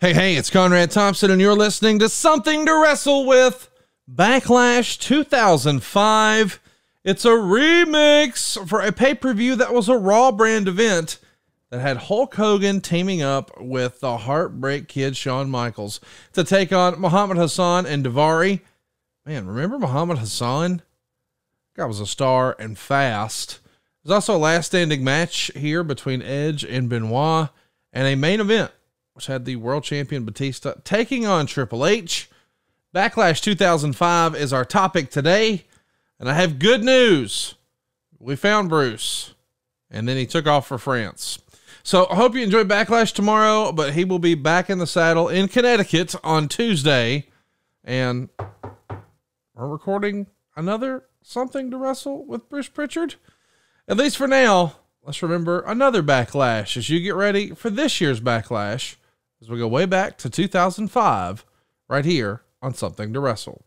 Hey, it's Conrad Thompson, and you're listening to Something to Wrestle With, Backlash 2005. It's a remix for a pay-per-view that was a Raw brand event that had Hulk Hogan teaming up with the Heartbreak Kid Shawn Michaels to take on Muhammad Hassan and Daivari. Man, remember Muhammad Hassan? Guy was a star and fast. There's also a last standing match here between Edge and Benoit, and a main event which had the world champion Batista taking on Triple H. Backlash 2005 is our topic today, and I have good news. We found Bruce, and then he took off for France. So I hope you enjoy Backlash tomorrow, but he will be back in the saddle in Connecticut on Tuesday, and we're recording another Something to Wrestle with Bruce Pritchard. At least for now, let's remember another Backlash as you get ready for this year's Backlash, as we go way back to 2005, right here on Something to Wrestle.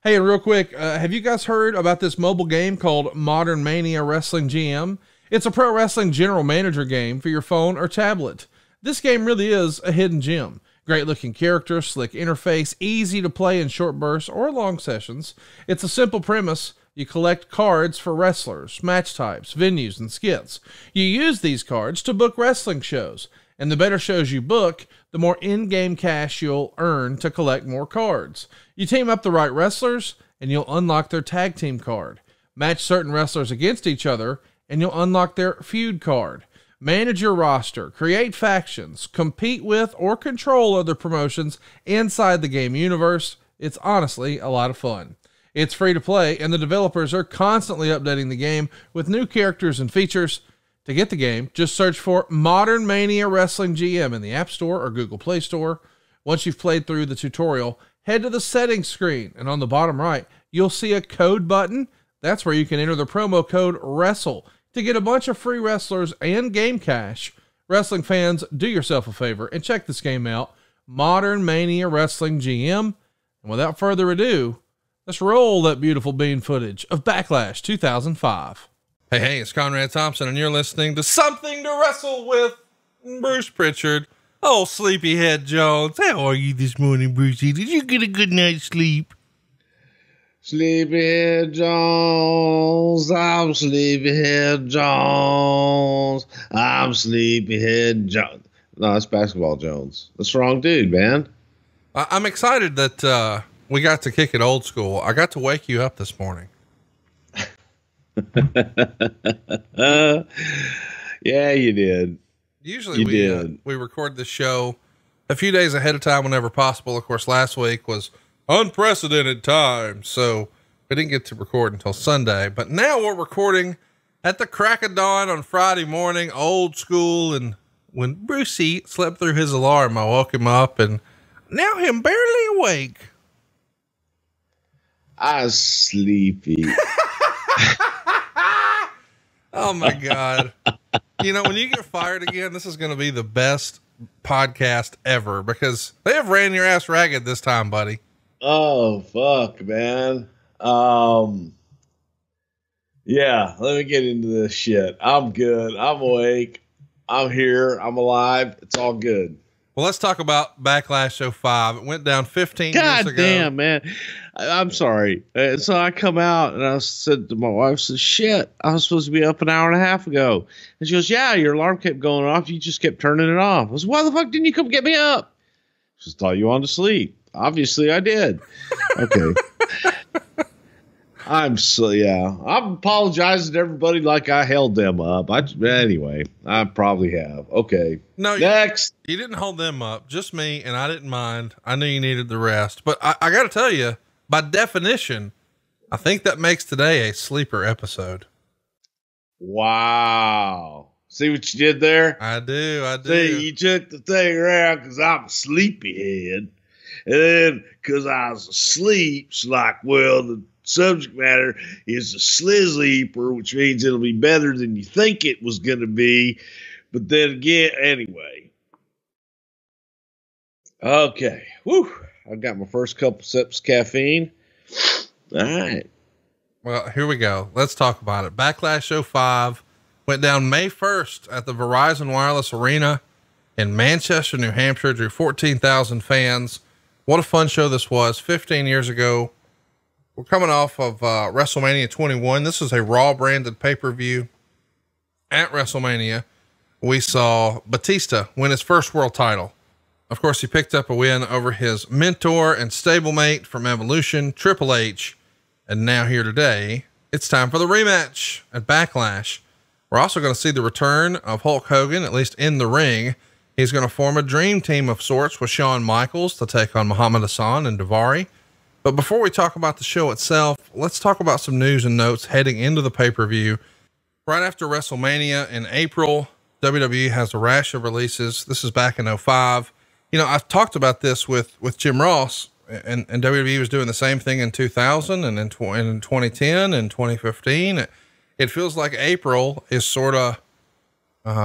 Hey, and real quick, have you guys heard about this mobile game called Modern Mania Wrestling GM? It's a pro wrestling general manager game for your phone or tablet. This game really is a hidden gem. Great looking characters, slick interface, easy to play in short bursts or long sessions. It's a simple premise. You collect cards for wrestlers, match types, venues, and skits. You use these cards to book wrestling shows, and the better shows you book, the more in-game cash you'll earn to collect more cards. You team up the right wrestlers, and you'll unlock their tag team card. Match certain wrestlers against each other, and you'll unlock their feud card. Manage your roster, create factions, compete with or control other promotions inside the game universe. It's honestly a lot of fun. It's free to play, and the developers are constantly updating the game with new characters and features. To get the game, just search for Modern Mania Wrestling GM in the App Store or Google Play Store. Once you've played through the tutorial, head to the settings screen, and on the bottom right, you'll see a code button. That's where you can enter the promo code WRESTLE to get a bunch of free wrestlers and game cash. Wrestling fans, do yourself a favor and check this game out, Modern Mania Wrestling GM. And without further ado, let's roll that beautiful bean footage of Backlash 2005. Hey, it's Conrad Thompson, and you're listening to Something to Wrestle With Bruce Pritchard. Oh, Sleepyhead Jones. How are you this morning, Brucey? Did you get a good night's sleep? Sleepyhead Jones, I'm Sleepyhead Jones, I'm Sleepyhead Jones. No, that's Basketball Jones. That's the wrong dude, man. I'm excited that we got to kick it old school. I got to wake you up this morning. Yeah, you did. Usually we record the show a few days ahead of time whenever possible. Of course, last week was unprecedented time, so we didn't get to record until Sunday, but now we're recording at the crack of dawn on Friday morning, old school. And when Brucey slept through his alarm, I woke him up, and now him barely awake. I was sleepy. Oh my God. You know, when you get fired again, this is going to be the best podcast ever, because they have ran your ass ragged this time, buddy. Oh, fuck, man. Yeah, let me get into this shit. I'm good. I'm awake. I'm here. I'm alive. It's all good. Well, let's talk about Backlash 05. It went down 15 years ago. God damn, man. I'm sorry. So I come out and I said to my wife, I said, shit, I was supposed to be up an hour and a half ago. And she goes, yeah, your alarm kept going off. You just kept turning it off. I was, why the fuck didn't you come get me up? She thought you wanted to sleep. Obviously I did. Okay. I'm apologizing to everybody like I held them up. Anyway, I probably have. Okay. No, next. You didn't hold them up, just me. And I didn't mind. I knew you needed the rest, but I got to tell you, by definition, I think that makes today a sleeper episode. Wow. See what you did there? I do. See, you took the thing around because I'm a sleepyhead. And then because I was asleep, it's like, well, the subject matter is a sleeper, which means it'll be better than you think it was going to be. But then again, anyway. Okay. Whew. I got my first couple sips of caffeine. All right. Well, here we go. Let's talk about it. Backlash 05 went down May 1st at the Verizon Wireless Arena in Manchester, New Hampshire, drew 14,000 fans. What a fun show this was 15 years ago. We're coming off of WrestleMania 21. This is a Raw branded pay-per-view. At WrestleMania, we saw Batista win his first world title. Of course, he picked up a win over his mentor and stablemate from Evolution, Triple H. And now here today, it's time for the rematch at Backlash. We're also going to see the return of Hulk Hogan, at least in the ring. He's going to form a dream team of sorts with Shawn Michaels to take on Muhammad Hassan and Daivari. But before we talk about the show itself, let's talk about some news and notes heading into the pay-per-view. Right after WrestleMania in April, WWE has a rash of releases. This is back in 2005. You know, I've talked about this with Jim Ross, and WWE was doing the same thing in 2000 and in 2010 and 2015. It feels like April is sort of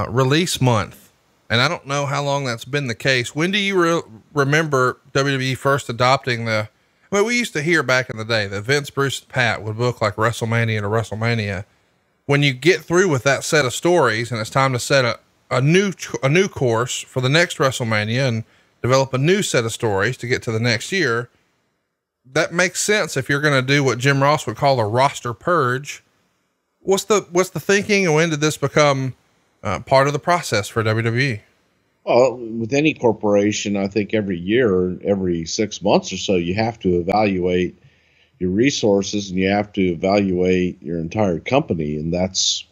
release month. And I don't know how long that's been the case. When do you remember WWE first adopting we used to hear back in the day that Vince, Bruce, and Pat would book like WrestleMania to WrestleMania. When you get through with that set of stories and it's time to set a new course for the next WrestleMania and develop a new set of stories to get to the next year, that makes sense. If you're going to do what Jim Ross would call a roster purge, what's the thinking, and when did this become part of the process for WWE? Well, with any corporation, I think every year, every 6 months or so, you have to evaluate your resources and you have to evaluate your entire company. And that's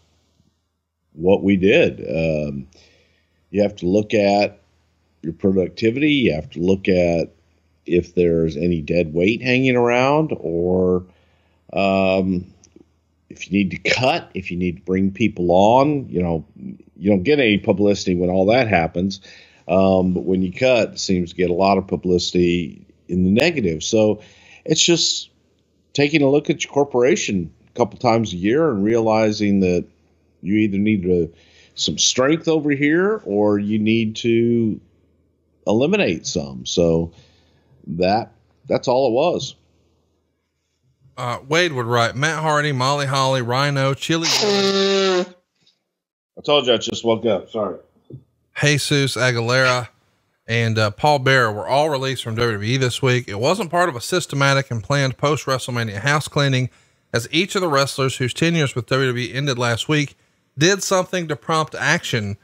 what we did. You have to look at your productivity. You have to look at if there's any dead weight hanging around, or if you need to cut, if you need to bring people on. You know, you don't get any publicity when all that happens. But when you cut, it seems to get a lot of publicity in the negative. So it's just taking a look at your corporation a couple times a year and realizing that you either need some strength over here or you need to eliminate some. So that's all it was. Wade would write Matt Hardy, Molly Holly, Rhino, Chili. I told you I just woke up. Sorry. Jesus Aguilera and Paul Bearer were all released from WWE this week. It wasn't part of a systematic and planned post-WrestleMania house cleaning, as each of the wrestlers whose tenures with WWE ended last week did something to prompt action.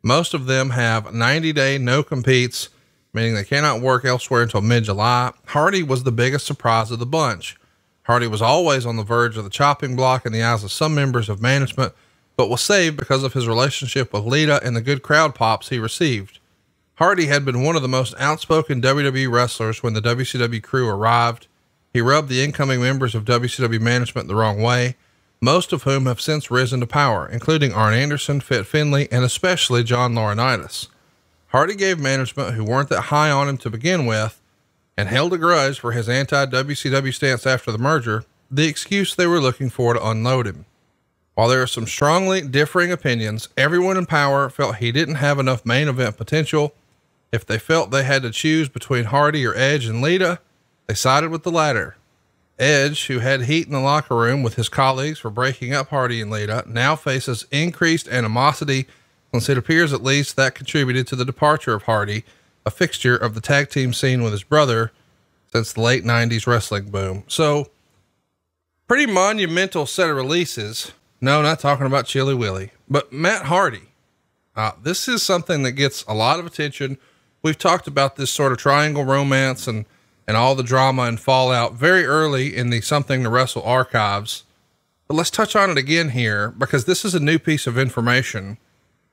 Most of them have 90-day no-competes, meaning they cannot work elsewhere until mid-July. Hardy was the biggest surprise of the bunch. Hardy was always on the verge of the chopping block in the eyes of some members of management, but was saved because of his relationship with Lita and the good crowd pops he received. Hardy had been one of the most outspoken WWE wrestlers when the WCW crew arrived. He rubbed the incoming members of WCW management the wrong way, most of whom have since risen to power, including Arn Anderson, Fit Finlay, and especially John Laurinaitis. Hardy gave management who weren't that high on him to begin with, and held a grudge for his anti-WCW stance after the merger, the excuse they were looking for to unload him. While there are some strongly differing opinions, everyone in power felt he didn't have enough main event potential. If they felt they had to choose between Hardy or Edge and Lita, they sided with the latter. Edge, who had heat in the locker room with his colleagues for breaking up Hardy and Lita, now faces increased animosity, since it appears at least that contributed to the departure of Hardy, a fixture of the tag team scene with his brother since the late 90s wrestling boom. So pretty monumental set of releases. No, not talking about Chili Willy, but Matt Hardy. This is something that gets a lot of attention. We've talked about this sort of triangle romance and all the drama and fallout very early in the Something to Wrestle archives, but let's touch on it again here, because this is a new piece of information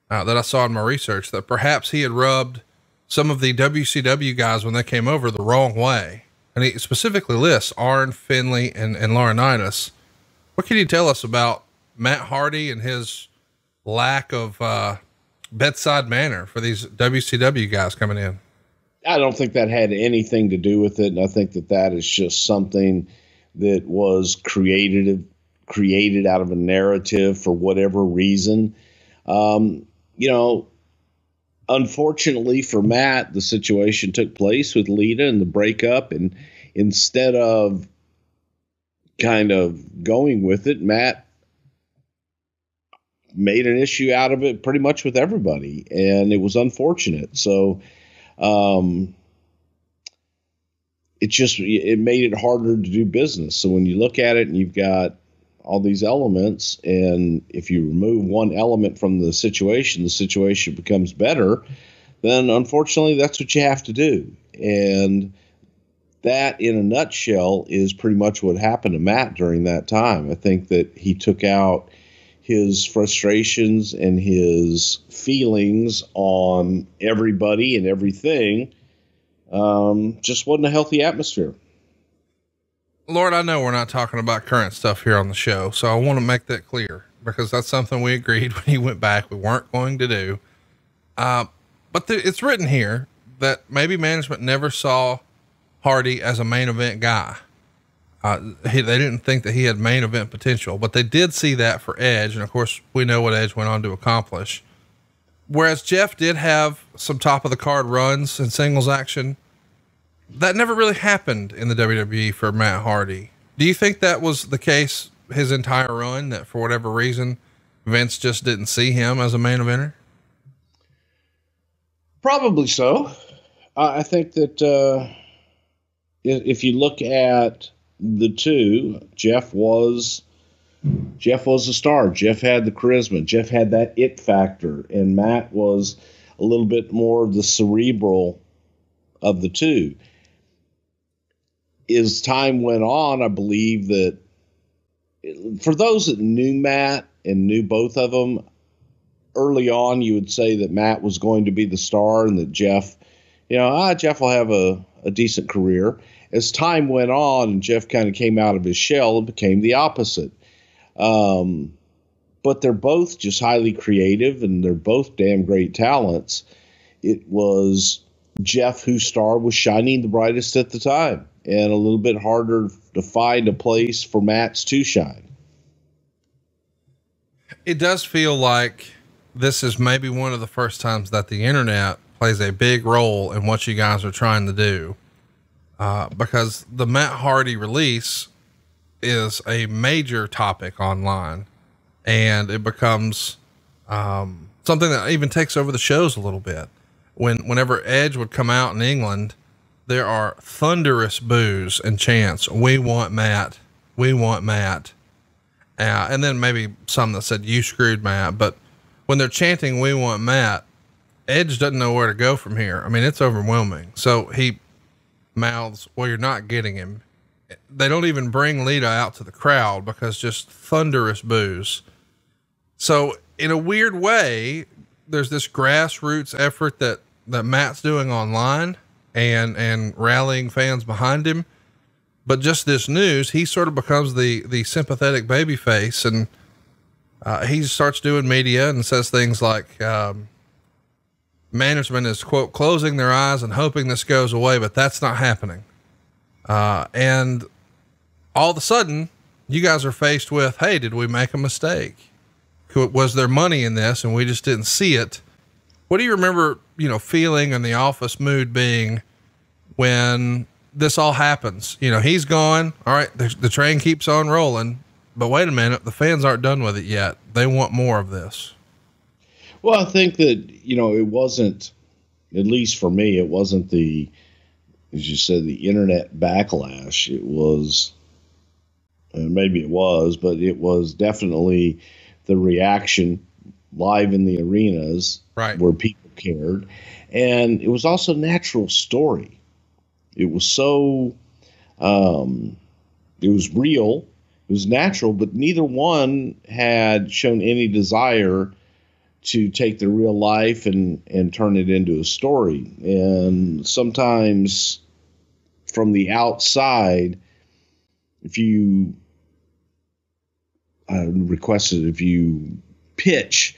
that I saw in my research, that perhaps he had rubbed some of the WCW guys when they came over the wrong way. And he specifically lists Arn, Finlay, and Laurinaitis. What can you tell us about Matt Hardy and his lack of bedside manner for these WCW guys coming in? I don't think that had anything to do with it. And I think that is just something that was created out of a narrative for whatever reason. Unfortunately for Matt, the situation took place with Lita and the breakup, and instead of kind of going with it, Matt made an issue out of it pretty much with everybody, and it was unfortunate. So it made it harder to do business. So when you look at it and you've got all these elements, and if you remove one element from the situation becomes better, then unfortunately that's what you have to do. And that, in a nutshell, is pretty much what happened to Matt during that time. I think that he took out his frustrations and his feelings on everybody and everything. Just wasn't a healthy atmosphere. Lord, I know we're not talking about current stuff here on the show, so I want to make that clear, because that's something we agreed when he went back we weren't going to do. But it's written here that maybe management never saw Hardy as a main event guy. They didn't think that he had main event potential, but they did see that for Edge. And of course, we know what Edge went on to accomplish. Whereas Jeff did have some top of the card runs in singles action, that never really happened in the WWE for Matt Hardy. Do you think that was the case his entire run, that for whatever reason, Vince just didn't see him as a main eventer? Probably so. I think that, if you look at the two, Jeff was a star. Jeff had the charisma. Jeff had that it factor, and Matt was a little bit more the cerebral of the two. As time went on, I believe that for those that knew Matt and knew both of them early on, you would say that Matt was going to be the star and that Jeff, Jeff will have a decent career. As time went on and Jeff kind of came out of his shell, it became the opposite. But they're both just highly creative, and they're both damn great talents. It was Jeff whose star was shining the brightest at the time, and a little bit harder to find a place for Matt's to shine. It does feel like this is maybe one of the first times that the internet plays a big role in what you guys are trying to do. Because the Matt Hardy release is a major topic online, and it becomes, something that even takes over the shows a little bit. Whenever Edge would come out in England, there are thunderous boos and chants. We want Matt. We want Matt. And then maybe some that said, you screwed Matt. But when they're chanting, we want Matt, Edge doesn't know where to go from here. I mean, it's overwhelming. So he mouths, well, you're not getting him. They don't even bring Lita out to the crowd because just thunderous boos. So in a weird way, there's this grassroots effort that Matt's doing online and rallying fans behind him. But just this news, he sort of becomes the sympathetic baby face, and he starts doing media and says things like, management is, quote, closing their eyes and hoping this goes away, but that's not happening. And all of a sudden you guys are faced with, hey, did we make a mistake? Was there money in this and we just didn't see it? What do you remember, feeling and the office mood being when this all happens? He's gone. All right. The train keeps on rolling, but wait a minute. The fans aren't done with it yet. They want more of this. Well, I think that, it wasn't, at least for me, it wasn't as you said, the internet backlash. It was, maybe it was, but it was definitely the reaction live in the arenas, right, where people cared. And it was also a natural story. It was so, it was real, it was natural, but neither one had shown any desire to take their real life and turn it into a story. And sometimes from the outside, if you if you pitch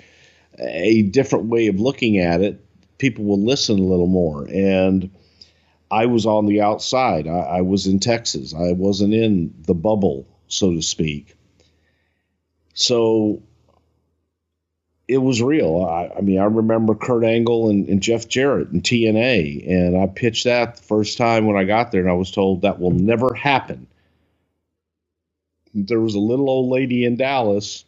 a different way of looking at it, people will listen a little more. And I was on the outside. I was in Texas. I wasn't in the bubble, so to speak. So it was real. I remember Kurt Angle and Jeff Jarrett and TNA, and I pitched that the first time when I got there, and I was told that will never happen. There was a little old lady in Dallas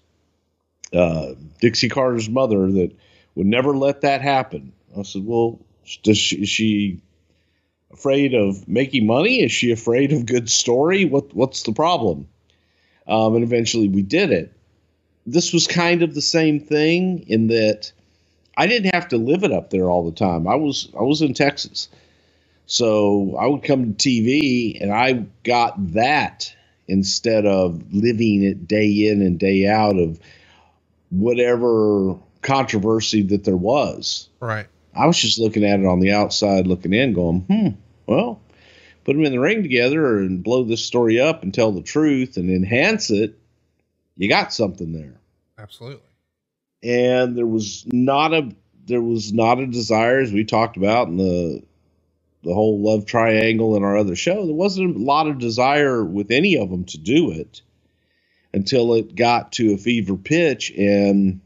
Dixie Carter's mother that would never let that happen. I said, well, is she afraid of making money? Is she afraid of good story? What's the problem? And eventually we did it. This was kind of the same thing in that I didn't have to live it up there all the time. I was in Texas. So I would come to TV and I got that instead of living it day in and day out of whatever controversy that there was. Right. I was just looking at it on the outside, looking in, going, well, put them in the ring together and blow this story up and tell the truth and enhance it. You got something there. Absolutely. And there was not a desire, as we talked about in the whole love triangle in our other show. There wasn't a lot of desire with any of them to do it until it got to a fever pitch and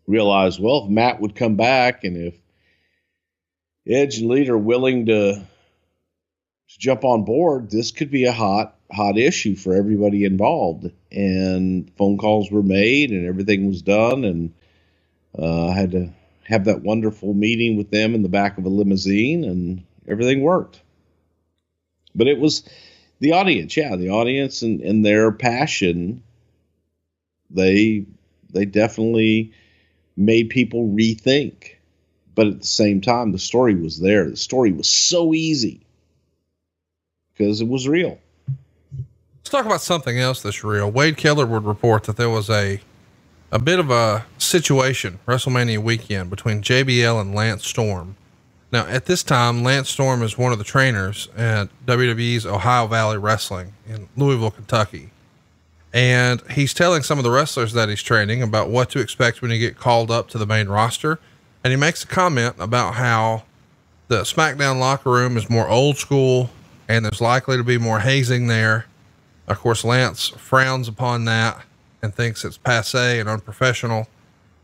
realized, well, if Matt would come back and if Edge and Lita are willing to jump on board, this could be a hot issue for everybody involved. And phone calls were made and everything was done. And I had to have that wonderful meeting with them in the back of a limousine and everything worked. But it was the audience. Yeah. The audience and their passion. They definitely made people rethink. But at the same time, the story was there. The story was so easy because it was real. Let's talk about something else that's real. Wade Keller would report that there was a bit of a situation WrestleMania weekend between JBL and Lance Storm. Now, at this time, Lance Storm is one of the trainers at WWE's Ohio Valley Wrestling in Louisville, Kentucky. And he's telling some of the wrestlers that he's training about what to expect when you get called up to the main roster. And he makes a comment about how the SmackDown locker room is more old school and there's likely to be more hazing there. Of course, Lance frowns upon that and thinks it's passé and unprofessional.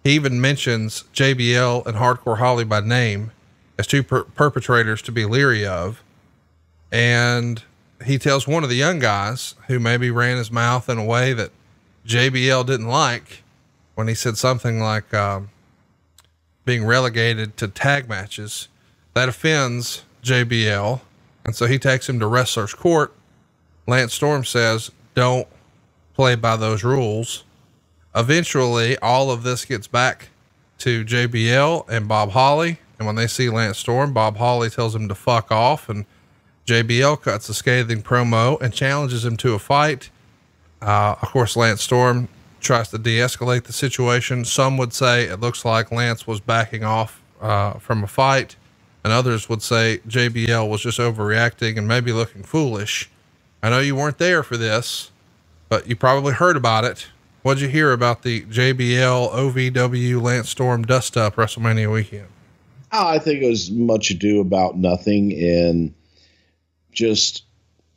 He even mentions JBL and Hardcore Holly by name as two perpetrators to be leery of. And he tells one of the young guys who maybe ran his mouth in a way that JBL didn't like when he said something like, being relegated to tag matches, that offends JBL. And so he takes him to Wrestler's Court. Lance Storm says, don't play by those rules. Eventually all of this gets back to JBL and Bob Holly. And when they see Lance Storm, Bob Holly tells him to fuck off, and JBL cuts a scathing promo and challenges him to a fight. Of course, Lance Storm tries to de-escalate the situation. Some would say it looks like Lance was backing off from a fight, and others would say JBL was just overreacting and maybe looking foolish. I know you weren't there for this, but you probably heard about it. What'd you hear about the JBL OVW Lance Storm dust up WrestleMania weekend? I think it was much ado about nothing. And just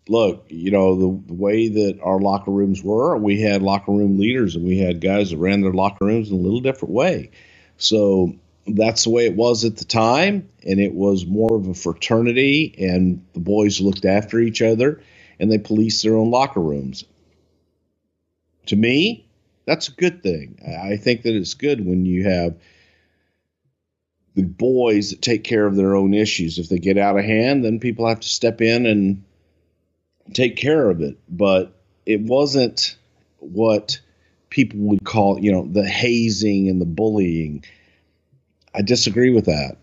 look, the way that our locker rooms were, we had locker room leaders and we had guys that ran their locker rooms in a little different way. So that's the way it was at the time. And it was more of a fraternity, and the boys looked after each other and they policed their own locker rooms. To me, that's a good thing. I think that it's good when you have the boys that take care of their own issues. If they get out of hand, then people have to step in and take care of it. But it wasn't what people would call, the hazing and the bullying. I disagree with that.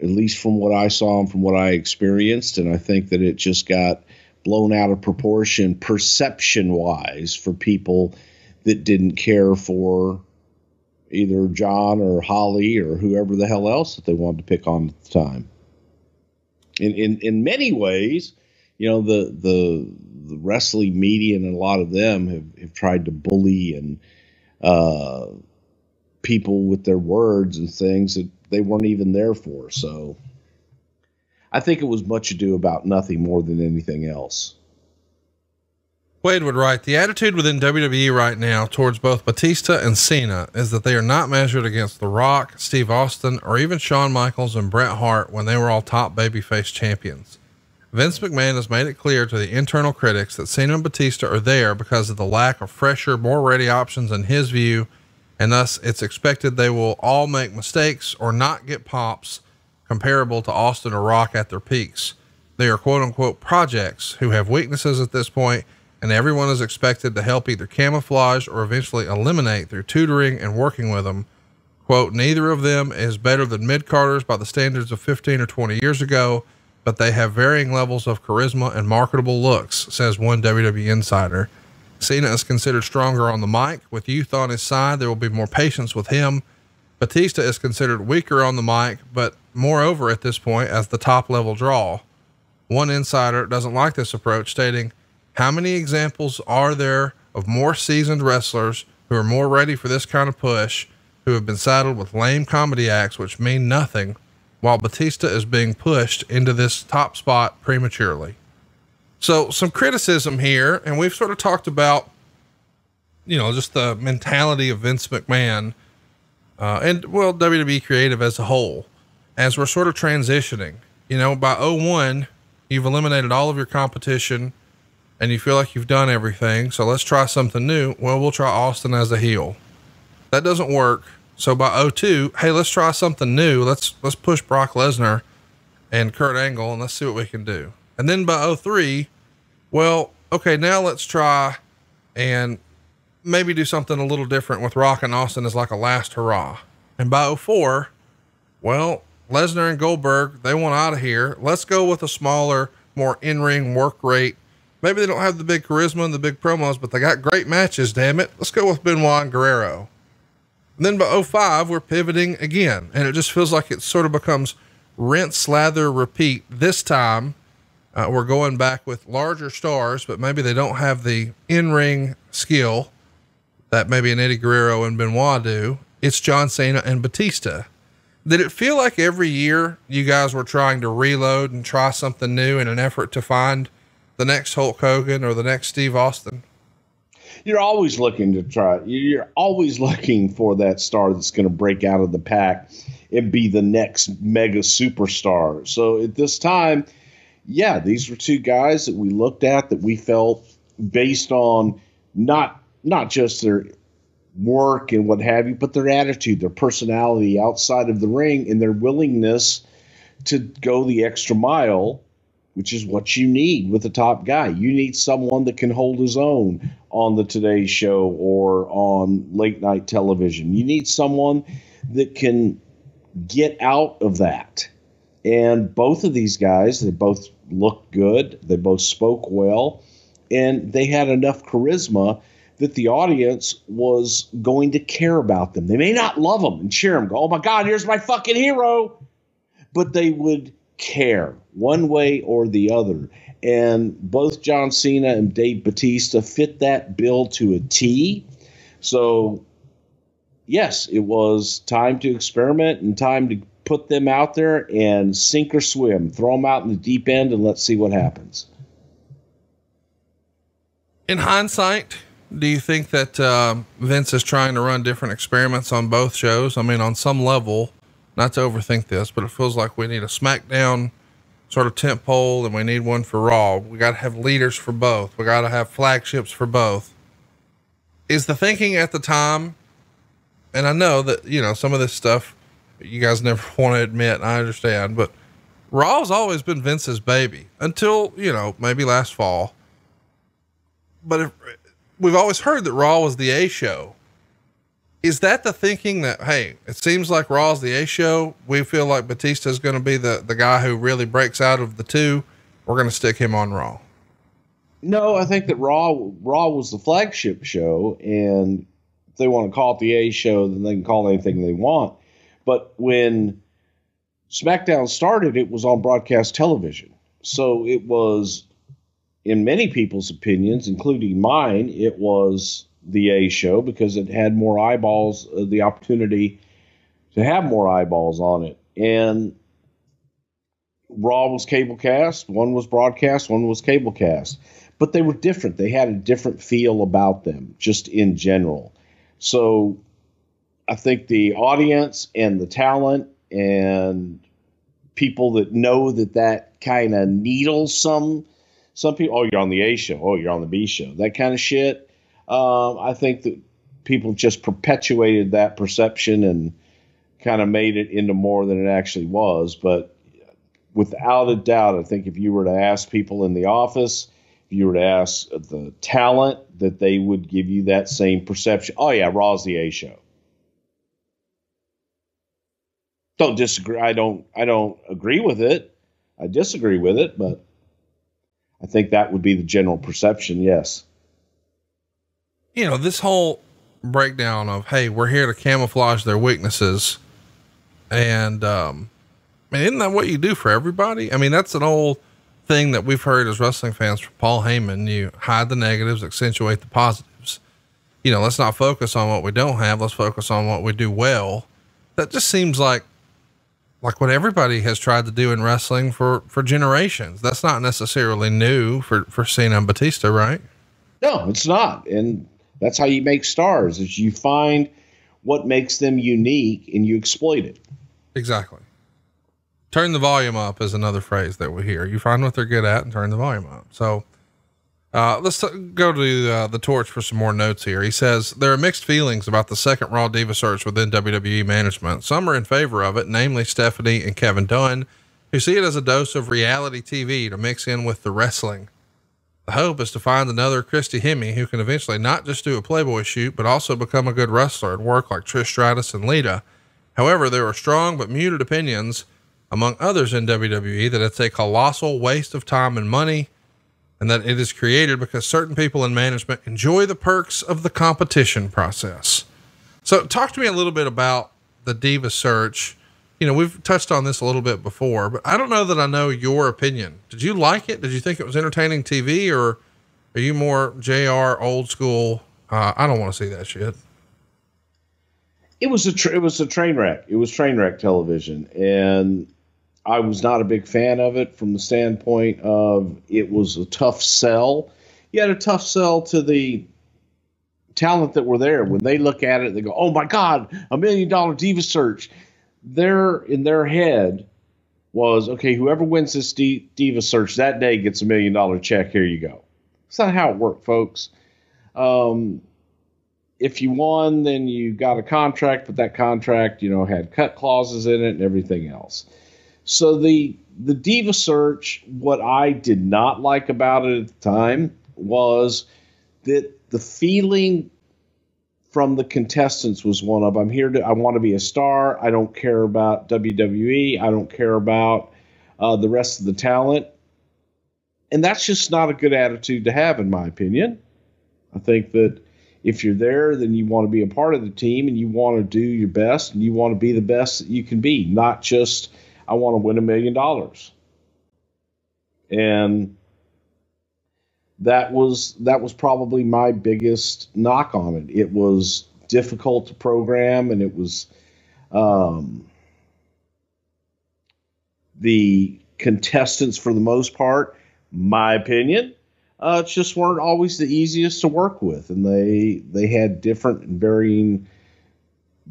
At least from what I saw and from what I experienced. And I think that it just got blown out of proportion perception wise for people that didn't care for either John or Holly or whoever the hell else that they wanted to pick on at the time. In many ways, the wrestling media and a lot of them have tried to bully and people with their words and things that they weren't even there for. So I think it was much ado about nothing more than anything else. Wade would write, the attitude within WWE right now towards both Batista and Cena is that they are not measured against The Rock, Steve Austin, or even Shawn Michaels and Bret Hart when they were all top babyface champions. Vince McMahon has made it clear to the internal critics that Cena and Batista are there because of the lack of fresher, more ready options in his view, and thus it's expected they will all make mistakes or not get pops comparable to Austin or Rock at their peaks. They are quote unquote projects who have weaknesses at this point, and everyone is expected to help either camouflage or eventually eliminate through tutoring and working with them. Quote, neither of them is better than mid-carders by the standards of 15 or 20 years ago, but they have varying levels of charisma and marketable looks, says one WWE insider. Cena is considered stronger on the mic. With youth on his side, there will be more patience with him. Batista is considered weaker on the mic, but moreover at this point as the top level draw. One insider doesn't like this approach, stating, how many examples are there of more seasoned wrestlers who are more ready for this kind of push, who have been saddled with lame comedy acts which mean nothing, while Batista is being pushed into this top spot prematurely? So some criticism here, and we've sort of talked about, just the mentality of Vince McMahon, and well, WWE creative as a whole, as we're sort of transitioning. By 01, you've eliminated all of your competition and you feel like you've done everything. So let's try something new. Well, we'll try Austin as a heel. That doesn't work. So by 02, hey, let's try something new. Let's push Brock Lesnar and Kurt Angle and let's see what we can do. And then by 03, well, okay, now let's try and maybe do something a little different with Rock and Austin as like a last hurrah. And by 04, well, Lesnar and Goldberg, they want out of here. Let's go with a smaller, more in-ring work rate. Maybe they don't have the big charisma and the big promos, but they got great matches, damn it. Let's go with Benoit and Guerrero. And then by 05, we're pivoting again. And it just feels like it sort of becomes rinse, slather, repeat. This time, we're going back with larger stars, but maybe they don't have the in-ring skill that maybe an Eddie Guerrero and Benoit do. It's John Cena and Batista. Did it feel like every year you guys were trying to reload and try something new in an effort to find the next Hulk Hogan or the next Steve Austin? You're always looking to try. You're always looking for that star that's going to break out of the pack and be the next mega superstar. So at this time, yeah, these were two guys that we looked at that we felt based on not just their work and what have you, but their attitude, their personality outside of the ring, and their willingness to go the extra mile, which is what you need with a top guy. You need someone that can hold his own on the Today Show or on late night television. You need someone that can get out of that. And both of these guys, they both looked good. They both spoke well, and they had enough charisma that the audience was going to care about them. They may not love them and cheer them, go, oh my God, here's my fucking hero, but they would care one way or the other. And both John Cena and Dave Batista fit that bill to a T. So yes, it was time to experiment and time to put them out there and sink or swim, throw them out in the deep end and let's see what happens. In hindsight, do you think that Vince is trying to run different experiments on both shows? I mean, on some level, not to overthink this, but it feels like we need a SmackDown sort of tent pole and we need one for Raw. We got to have leaders for both. We got to have flagships for both. Is the thinking at the time, and I know that, some of this stuff you guys never want to admit, and I understand, but Raw's always been Vince's baby until, maybe last fall. But we've always heard that Raw was the A show. Is that the thinking that, hey, it seems like Raw's the A show. We feel like Batista is going to be the guy who really breaks out of the two. We're going to stick him on Raw. No, I think that Raw was the flagship show, and if they want to call it the A show, then they can call it anything they want. But when SmackDown started, it was on broadcast television. So it was, in many people's opinions, including mine, it was the A show because it had more eyeballs, the opportunity to have more eyeballs on it. And Raw was cablecast, one was broadcast, one was cablecast, but they were different. They had a different feel about them just in general. So I think the audience and the talent and people that know that kind of needles some people, oh, you're on the A show, oh, you're on the B show, that kind of shit. I think that people just perpetuated that perception and kind of made it into more than it actually was. But without a doubt, I think if you were to ask people in the office, if you were to ask the talent, that they would give you that same perception. Oh yeah, Raw's the A show. Don't disagree. I don't agree with it. I disagree with it, but I think that would be the general perception. Yes. You know, this whole breakdown of, hey, we're here to camouflage their weaknesses. And, isn't that what you do for everybody? I mean, that's an old thing that we've heard as wrestling fans from Paul Heyman. You hide the negatives, accentuate the positives. You know, let's not focus on what we don't have. Let's focus on what we do well. That just seems like what everybody has tried to do in wrestling for generations. That's not necessarily new for Cena and Batista, right? No, it's not. And that's how you make stars, is you find what makes them unique and you exploit it. Exactly. Turn the volume up is another phrase that we hear. You find what they're good at and turn the volume up. So, let's go to the Torch for some more notes here. He says there are mixed feelings about the second Raw Diva search within WWE management. Some are in favor of it, namely Stephanie and Kevin Dunn, who see it as a dose of reality TV to mix in with the wrestling. The hope is to find another Christy Hemme who can eventually not just do a Playboy shoot, but also become a good wrestler and work like Trish Stratus and Lita. However, there are strong but muted opinions among others in WWE that it's a colossal waste of time and money, and that it is created because certain people in management enjoy the perks of the competition process. So talk to me a little bit about the Diva search. You know, we've touched on this a little bit before, but I don't know that I know your opinion. Did you like it? Did you think it was entertaining TV, or are you more JR old school? I don't want to see that shit. It was a train wreck. It was train wreck television. And I was not a big fan of it from the standpoint of it was a tough sell. You had a tough sell to the talent that were there. When they look at it, they go, oh my God, $1 million Diva search. In their head was, okay, whoever wins this Diva search that day gets $1 million check. Here you go. That's not how it worked, folks. If you won, then you got a contract, but that contract, had cut clauses in it and everything else. So the Diva search, what I did not like about it at the time was that the feeling from the contestants was one of, I want to be a star. I don't care about WWE. I don't care about the rest of the talent. And that's just not a good attitude to have, in my opinion. I think that if you're there, then you want to be a part of the team and you want to do your best and you want to be the best that you can be, not just, I want to win $1 million. And that was probably my biggest knock on it. It was difficult to program, and it was the contestants, for the most part, my opinion, just weren't always the easiest to work with, and they had different and varying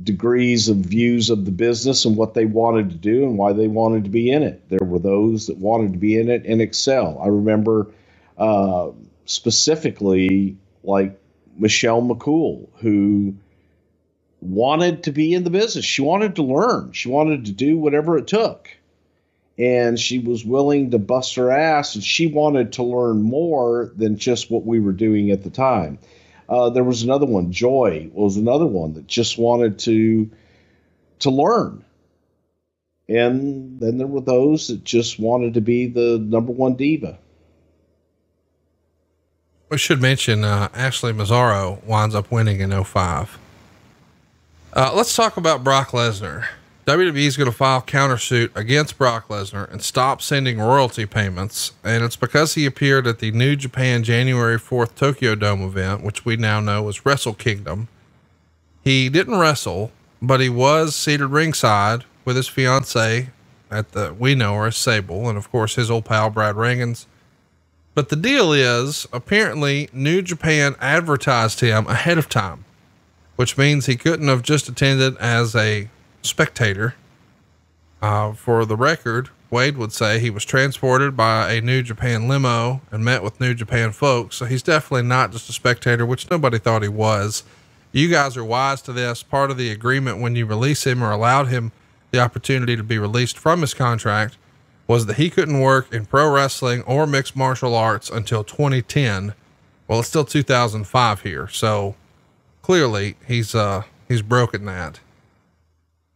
degrees of views of the business and what they wanted to do and why they wanted to be in it. There were those that wanted to be in it and excel. I remember specifically like Michelle McCool, who wanted to be in the business. She wanted to learn. She wanted to do whatever it took. And she was willing to bust her ass, and she wanted to learn more than just what we were doing at the time. There was another one, Joy was another one that just wanted to learn. And then there were those that just wanted to be the number one diva. We should mention, Ashley Mazzaro winds up winning in 2005. Let's talk about Brock Lesnar. WWE is going to file countersuit against Brock Lesnar and stop sending royalty payments. And it's because he appeared at the New Japan January 4th Tokyo Dome event, which we now know as Wrestle Kingdom. He didn't wrestle, but he was seated ringside with his fiance we know her as Sable. And of course his old pal, Brad Rheingans. But the deal is, apparently New Japan advertised him ahead of time, which means he couldn't have just attended as a spectator. For the record, Wade would say he was transported by a New Japan limo and met with New Japan folks. So he's definitely not just a spectator, which nobody thought he was. You guys are wise to this. Part of the agreement when you release him or allowed him the opportunity to be released from his contract was that he couldn't work in pro wrestling or mixed martial arts until 2010. Well, it's still 2005 here. So clearly he's broken that.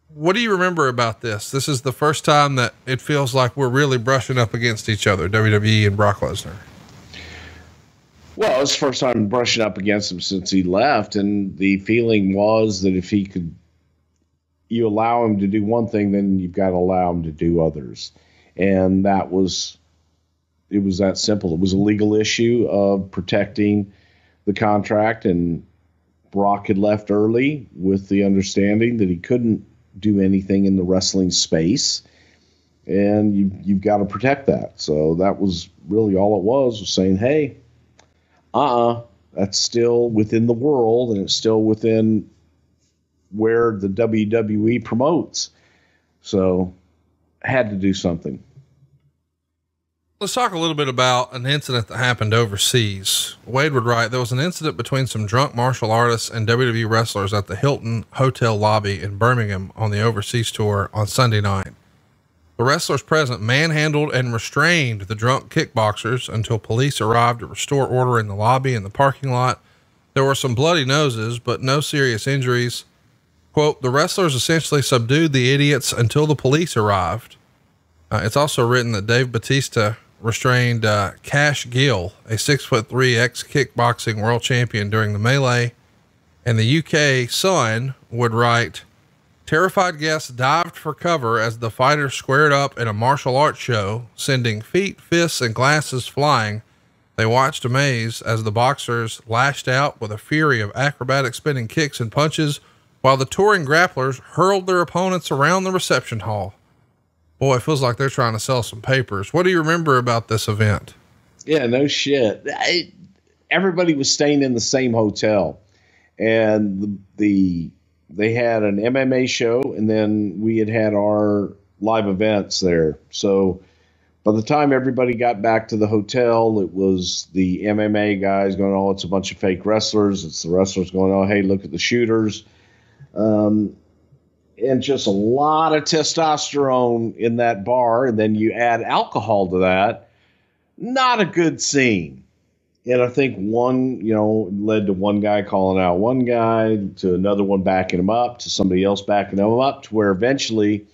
What do you remember about this? This is the first time that it feels like we're really brushing up against each other, WWE and Brock Lesnar. Well, it's the first time brushing up against him since he left. And the feeling was that if you allow him to do one thing, then you've got to allow him to do others. And it was that simple. It was a legal issue of protecting the contract, and Brock had left early with the understanding that he couldn't do anything in the wrestling space, and you've got to protect that. So that was really all it was saying, hey, that's still within the world, and it's still within where the WWE promotes. So I had to do something. Let's talk a little bit about an incident that happened overseas. Wade would write, there was an incident between some drunk martial artists and WWE wrestlers at the Hilton Hotel lobby in Birmingham on the overseas tour on Sunday night. The wrestlers present manhandled and restrained the drunk kickboxers until police arrived to restore order in the lobby and the parking lot. There were some bloody noses, but no serious injuries. Quote, the wrestlers essentially subdued the idiots until the police arrived. It's also written that Dave Bautista restrained Cash Gill, a 6'3" ex-kickboxing world champion, during the melee. And the UK Sun would write, terrified guests dived for cover as the fighters squared up in a martial arts show, sending feet, fists, and glasses flying. They watched amazed as the boxers lashed out with a fury of acrobatic spinning kicks and punches, while the touring grapplers hurled their opponents around the reception hall. Boy, it feels like they're trying to sell some papers. What do you remember about this event? Yeah, no shit. Everybody was staying in the same hotel, and they had an MMA show, and then we had our live events there. So by the time everybody got back to the hotel, it was the MMA guys going, oh, it's a bunch of fake wrestlers. It's the wrestlers going, oh, hey, look at the shooters. And just a lot of testosterone in that bar. And then you add alcohol to that. Not a good scene. And I think one, led to one guy calling out one guy, to another one backing him up, to somebody else backing him up, to where eventually,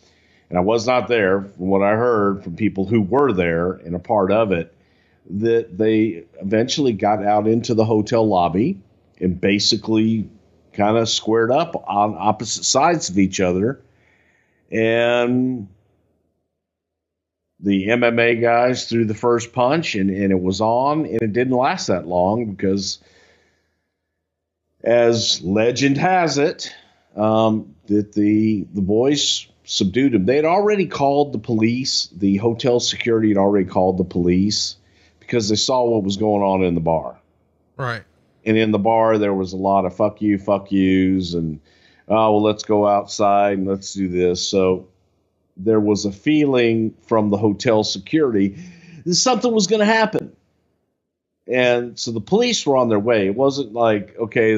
and I was not there, from what I heard from people who were there and a part of it, that they eventually got out into the hotel lobby and basically kind of squared up on opposite sides of each other. And the MMA guys threw the first punch, and it was on, and it didn't last that long because, as legend has it, that the boys subdued him. They had already called the police. The hotel security had already called the police because they saw what was going on in the bar. Right. And in the bar, there was a lot of fuck yous, and, oh, well, let's go outside and let's do this. So there was a feeling from the hotel security that something was going to happen. And so the police were on their way. It wasn't like, okay,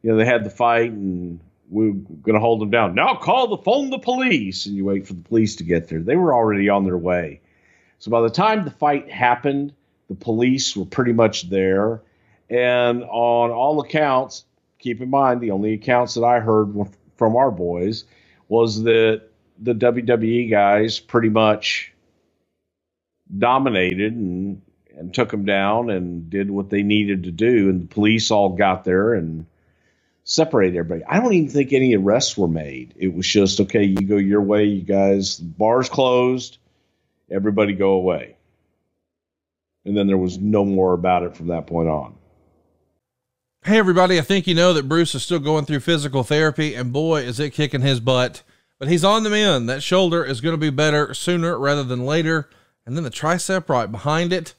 they had the fight and we're going to hold them down. Now phone the police. And you wait for the police to get there. They were already on their way. So by the time the fight happened, the police were pretty much there. And on all accounts, keep in mind, the only accounts that I heard from our boys was that the WWE guys pretty much dominated and took them down and did what they needed to do. And the police all got there and separated everybody. I don't even think any arrests were made. It was just, okay, you go your way, you guys, the bar's closed, everybody go away. And then there was no more about it from that point on. Hey everybody, I think you know that Bruce is still going through physical therapy, and boy, is it kicking his butt. But he's on the mend. That shoulder is going to be better sooner rather than later. And then the tricep right behind it.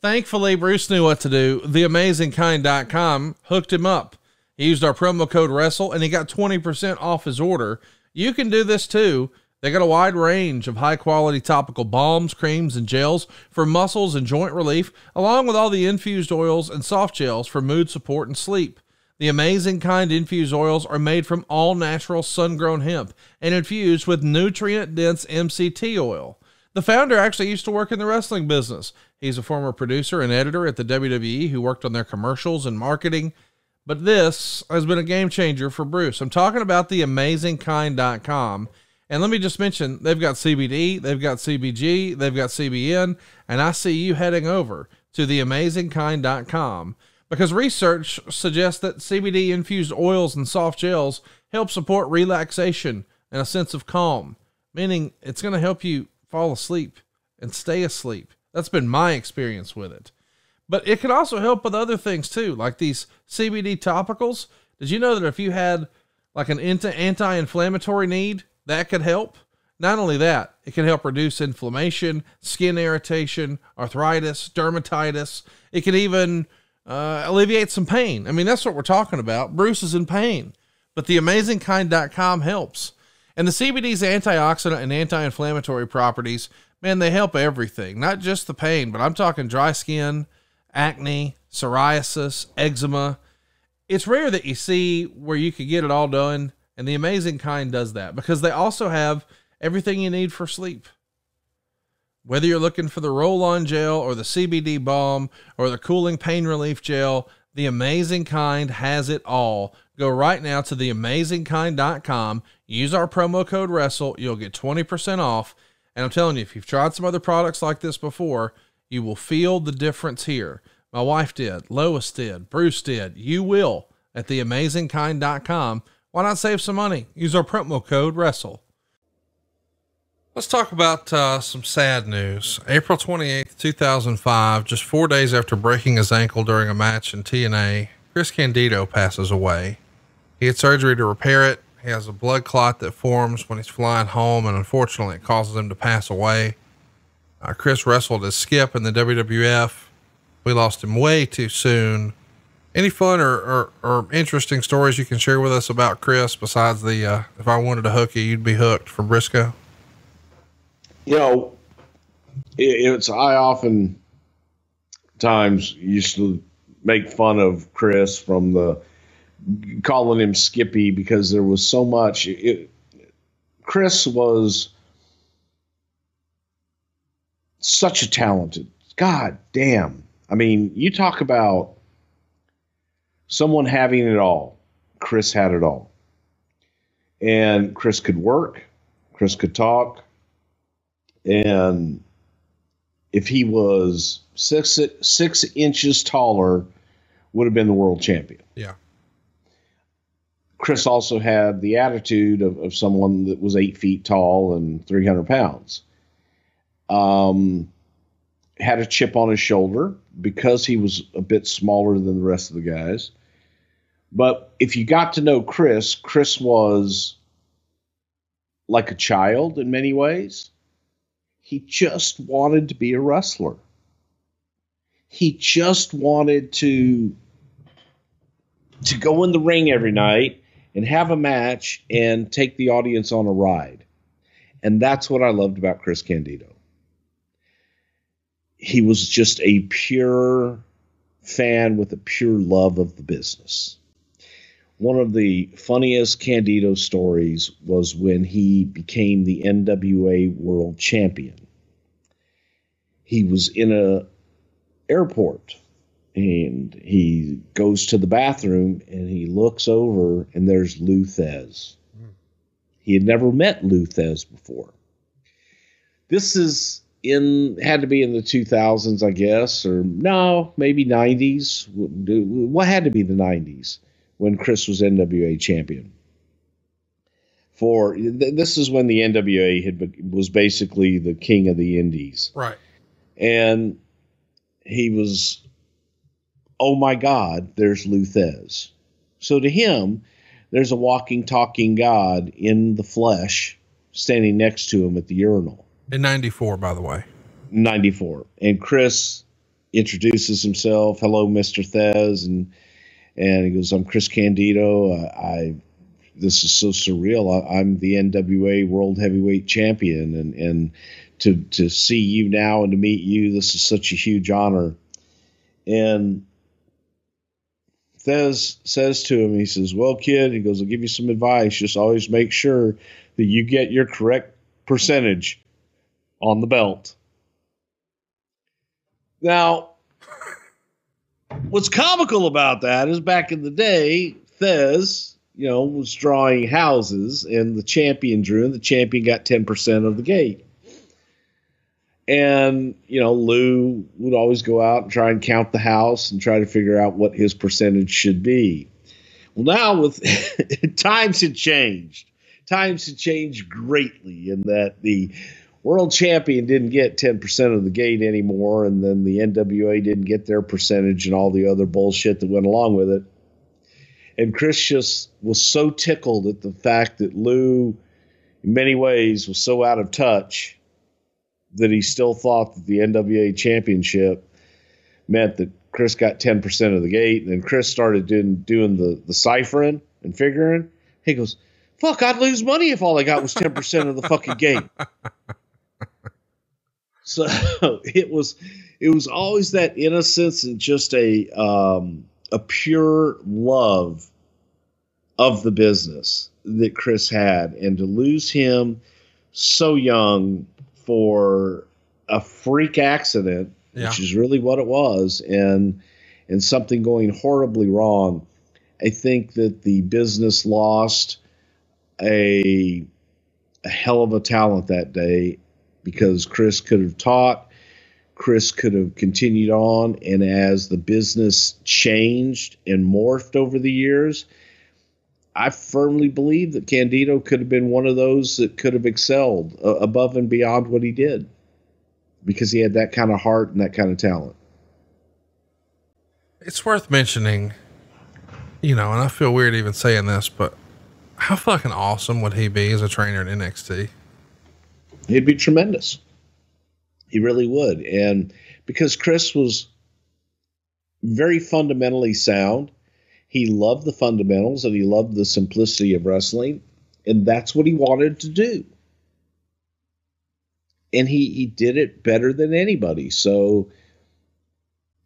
Thankfully, Bruce knew what to do. TheAmazingKind.com hooked him up. He used our promo code WRESTLE and he got 20% off his order. You can do this too. They got a wide range of high quality topical balms, creams, and gels for muscles and joint relief, along with all the infused oils and soft gels for mood support and sleep. The Amazing Kind infused oils are made from all natural sun-grown hemp and infused with nutrient-dense MCT oil. The founder actually used to work in the wrestling business. He's a former producer and editor at the WWE who worked on their commercials and marketing. But this has been a game changer for Bruce. I'm talking about theamazingkind.com. And let me just mention, they've got CBD, they've got CBG, they've got CBN, and I see you heading over to theamazingkind.com because research suggests that CBD-infused oils and soft gels help support relaxation and a sense of calm, meaning it's going to help you fall asleep and stay asleep. That's been my experience with it. But it can also help with other things too, like these CBD topicals. Did you know that if you had like an anti-inflammatory need, that could help? Not only that, it can help reduce inflammation, skin irritation, arthritis, dermatitis. It can even alleviate some pain. I mean, that's what we're talking about. Bruce is in pain, but theamazingkind.com helps. And the CBD's antioxidant and anti-inflammatory properties, man, they help everything, not just the pain, but I'm talking dry skin, acne, psoriasis, eczema. It's rare that you see where you could get it all done, and the Amazing Kind does that because they also have everything you need for sleep. Whether you're looking for the roll-on gel or the CBD balm or the cooling pain relief gel, the Amazing Kind has it all. Go right now to theamazingkind.com. Use our promo code WRESTLE. You'll get 20% off. And I'm telling you, if you've tried some other products like this before, you will feel the difference here. My wife did. Lois did. Bruce did. You will at theamazingkind.com. Why not save some money? Use our promo code WRESTLE. Let's talk about some sad news. April 28th, 2005, just 4 days after breaking his ankle during a match in TNA, Chris Candido passes away. He had surgery to repair it. He has a blood clot that forms when he's flying home, and unfortunately it causes him to pass away. Chris wrestled as Skip in the WWF. We lost him way too soon. Any fun or interesting stories you can share with us about Chris besides the, if I wanted to hook you, you'd be hooked for Briscoe? You know, I often times used to make fun of Chris from calling him Skippy because there was so much. Chris was such a talented, god damn. I mean, you talk about someone having it all. Chris had it all. And Chris could work. Chris could talk. And if he was six inches taller, would have been the world champion. Yeah. Chris also had the attitude of someone that was 8 feet tall and 300 pounds. Had a chip on his shoulder because he was a bit smaller than the rest of the guys. But if you got to know Chris, Chris was like a child in many ways. He just wanted to be a wrestler. He just wanted to go in the ring every night and have a match and take the audience on a ride. And that's what I loved about Chris Candido. He was just a pure fan with a pure love of the business. One of the funniest Candido stories was when he became the NWA World Champion. He was in an airport and he goes to the bathroom and he looks over and there's Lou Thesz. He had never met Lou Thesz before. This had to be in the 2000s, I guess, or no, maybe 90s. What had to be the 90s when Chris was NWA champion? This is when the NWA was basically the king of the indies. Right. And he was, oh my God, there's Lou Thesz. So to him, there's a walking, talking God in the flesh standing next to him at the urinal. In 94, by the way. 94. And Chris introduces himself. Hello, Mr. Thesz. And he goes, I'm Chris Candido. This is so surreal. I'm the NWA World Heavyweight Champion. And to see you now and to meet you, this is such a huge honor. And Thez says to him, he says, well, kid, he goes, I'll give you some advice. Just always make sure that you get your correct percentage on the belt. Now, what's comical about that is back in the day, Thez, was drawing houses, and the champion drew, and the champion got 10% of the gate. And, Lou would always go out and try and count the house and try to figure out what his percentage should be. Well, now with times had changed. Times had changed greatly in that the world champion didn't get 10% of the gate anymore, and then the NWA didn't get their percentage and all the other bullshit that went along with it. And Chris just was so tickled at the fact that Lou, in many ways, was so out of touch that he still thought that the NWA championship meant that Chris got 10% of the gate. And then Chris started doing the ciphering and figuring. He goes, fuck, I'd lose money if all I got was 10% of the fucking gate. So it was always that innocence and just a pure love of the business that Chris had. And to lose him so young for a freak accident, which is really what it was, and something going horribly wrong, I think that the business lost a hell of a talent that day, because Chris could have taught, Chris could have continued on, and as the business changed and morphed over the years, I firmly believe that Candido could have been one of those that could have excelled above and beyond what he did, because he had that kind of heart and that kind of talent. It's worth mentioning, and I feel weird even saying this, but how fucking awesome would he be as a trainer in NXT? He'd be tremendous. He really would. And because Chris was very fundamentally sound, he loved the fundamentals and he loved the simplicity of wrestling, and that's what he wanted to do. And he did it better than anybody. So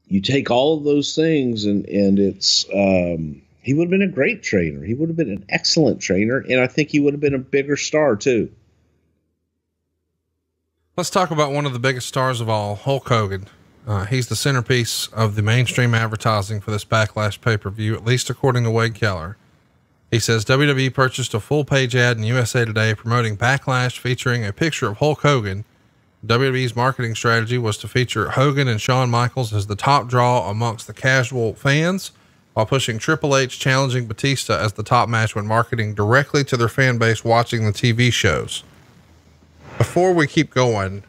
you take all of those things, and it's he would have been a great trainer. He would have been an excellent trainer, and I think he would have been a bigger star too. Let's talk about one of the biggest stars of all, Hulk Hogan. He's the centerpiece of the mainstream advertising for this Backlash pay-per-view, at least according to Wade Keller. He says WWE purchased a full-page ad in USA Today promoting Backlash, featuring a picture of Hulk Hogan. WWE's marketing strategy was to feature Hogan and Shawn Michaels as the top draw amongst the casual fans, while pushing Triple H challenging Batista as the top match when marketing directly to their fan base watching the TV shows. Before we keep going,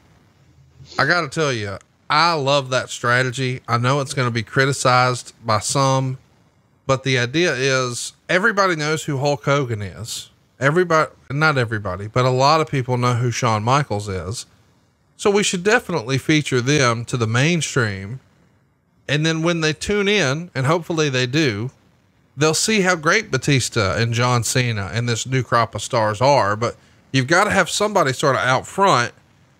I got to tell you, I love that strategy. I know it's going to be criticized by some, but the idea is everybody knows who Hulk Hogan is. Everybody, not everybody, but a lot of people know who Shawn Michaels is. So we should definitely feature them to the mainstream. And then when they tune in, and hopefully they do, they'll see how great Batista and John Cena and this new crop of stars are. But you've got to have somebody sort of out front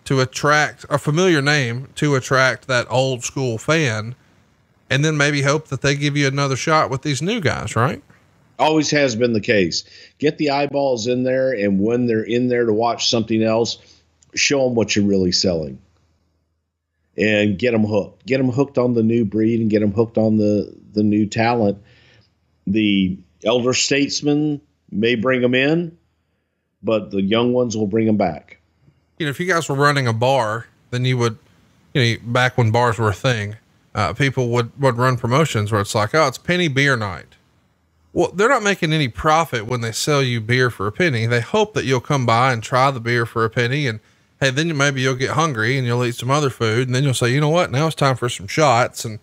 to attract a familiar name, to attract that old school fan, and then maybe hope that they give you another shot with these new guys, right? Always has been the case. Get the eyeballs in there, and when they're in there to watch something else, show them what you're really selling, and get them hooked. Get them hooked on the new breed, and get them hooked on the new talent. The elder statesmen may bring them in, but the young ones will bring them back. If you guys were running a bar, then you would, back when bars were a thing, people would run promotions where it's like, oh, it's penny beer night. Well, they're not making any profit when they sell you beer for a penny. They hope that you'll come by and try the beer for a penny, and hey, then maybe you'll get hungry and you'll eat some other food. And then you'll say, you know what, now it's time for some shots. And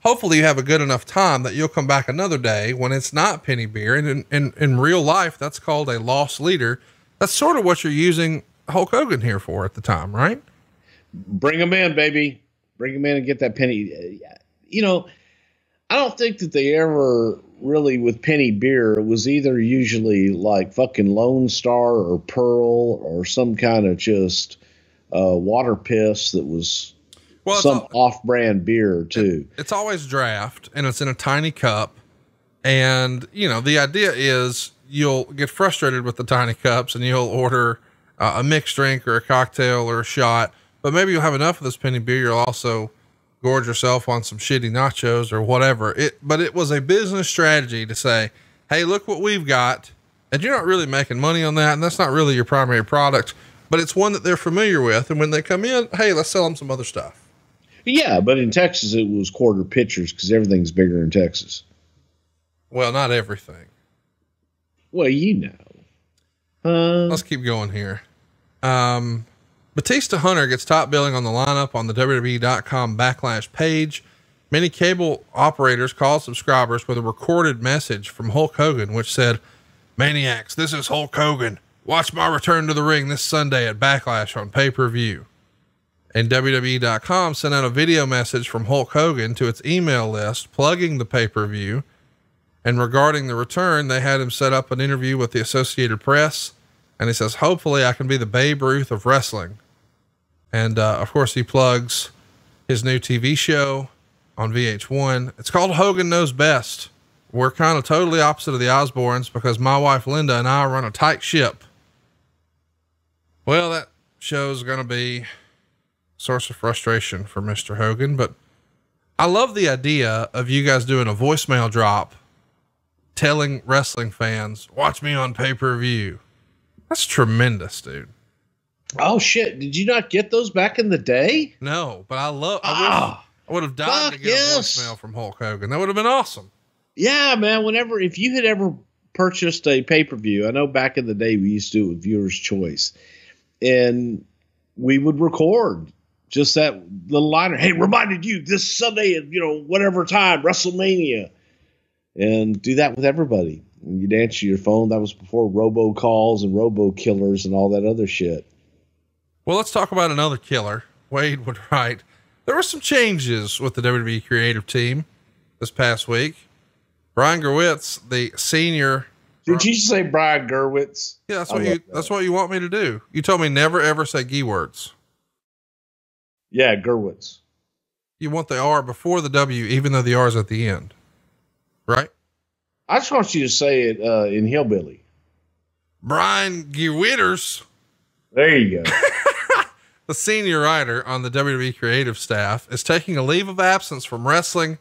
hopefully you have a good enough time that you'll come back another day when it's not penny beer. And in real life, that's called a loss leader. That's sort of what you're using Hulk Hogan here for at the time, right? Bring them in, baby. Bring them in and get that penny. I don't think that they ever really, with penny beer, it was either usually like fucking Lone Star or Pearl or some kind of just water piss that was some off-brand beer too. It's always draft, and it's in a tiny cup, And, you know, the idea is you'll get frustrated with the tiny cups and you'll order a mixed drink or a cocktail or a shot, but maybe you'll have enough of this penny beer. You'll also gorge yourself on some shitty nachos or whatever. But it was a business strategy to say, hey, look what we've got. And you're not really making money on that. And that's not really your primary product, but it's one that they're familiar with. And when they come in, hey, let's sell them some other stuff. Yeah. But in Texas, it was quarter pitchers because everything's bigger in Texas. Well, not everything. Well, you know. Let's keep going here. Batista Hunter gets top billing on the lineup on the WWE.com Backlash page. Many cable operators called subscribers with a recorded message from Hulk Hogan, which said, "Maniacs, this is Hulk Hogan. Watch my return to the ring this Sunday at Backlash on pay-per-view." And WWE.com sent out a video message from Hulk Hogan to its email list plugging the pay-per-view. And regarding the return, they had him set up an interview with the Associated Press. And he says, hopefully I can be the Babe Ruth of wrestling. And, of course he plugs his new TV show on VH1. It's called Hogan Knows Best. We're kind of totally opposite of the Osbournes because my wife, Linda, and I run a tight ship. Well, that show's going to be a source of frustration for Mr. Hogan, but I love the idea of you guys doing a voicemail drop telling wrestling fans, watch me on pay-per-view. That's tremendous, dude. Oh shit. Did you not get those back in the day? No, but I would have died to get a voicemail from Hulk Hogan. That would have been awesome. Yeah, man. If you had ever purchased a pay-per-view, I know back in the day we used to do it with Viewer's Choice, and we would record just that little liner. Hey, reminded you this Sunday at, whatever time, WrestleMania, and do that with everybody. And you'd answer your phone. That was before robocalls and robo-killers and all that other shit. Well, let's talk about another killer. Wade would write, there were some changes with the WWE creative team this past week. Brian Gerwitz, the senior. Did you say Brian Gerwitz? Yeah, that's what you want me to do. You told me never ever say G words. Yeah, Gerwitz. You want the R before the W, even though the R is at the end, right? I just want you to say it in Hillbilly. Brian Gewirtz. There you go. The senior writer on the WWE creative staff is taking a leave of absence from wrestling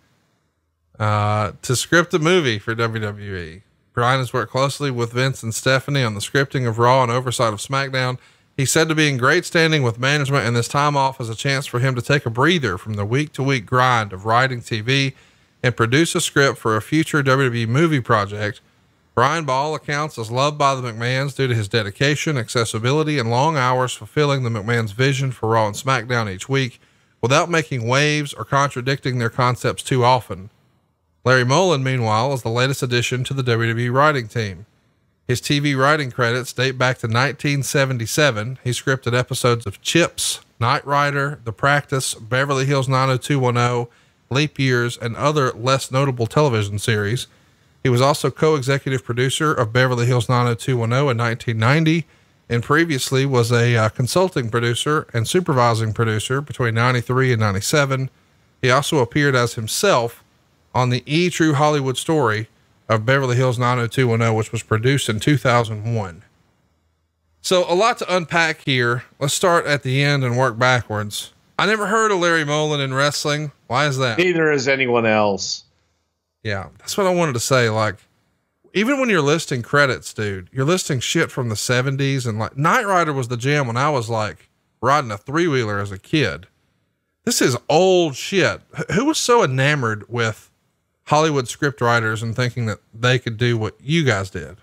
to script a movie for WWE. Brian has worked closely with Vince and Stephanie on the scripting of Raw and oversight of SmackDown. He's said to be in great standing with management, and this time off is a chance for him to take a breather from the week-to-week grind of writing TV and produce a script for a future WWE movie project. Brian, by all accounts, is loved by the McMahons due to his dedication, accessibility, and long hours fulfilling the McMahons' vision for Raw and SmackDown each week without making waves or contradicting their concepts too often. Larry Mullen, meanwhile, is the latest addition to the WWE writing team. His TV writing credits date back to 1977. He scripted episodes of Chips, Knight Rider, The Practice, Beverly Hills 90210, Leap Years, and other less notable television series. He was also co-executive producer of Beverly Hills 90210 in 1990, and previously was a consulting producer and supervising producer between 93 and 97. He also appeared as himself on the True Hollywood Story of Beverly Hills 90210, which was produced in 2001. So a lot to unpack here. Let's start at the end and work backwards. I never heard of Larry Mullen in wrestling. Why is that? Neither is anyone else. Yeah, that's what I wanted to say. Like, even when you're listing credits, dude, you're listing shit from the 70s, and like Knight Rider was the jam when I was like riding a 3-wheeler as a kid. This is old shit. Who was so enamored with Hollywood script writers and thinking that they could do what you guys did?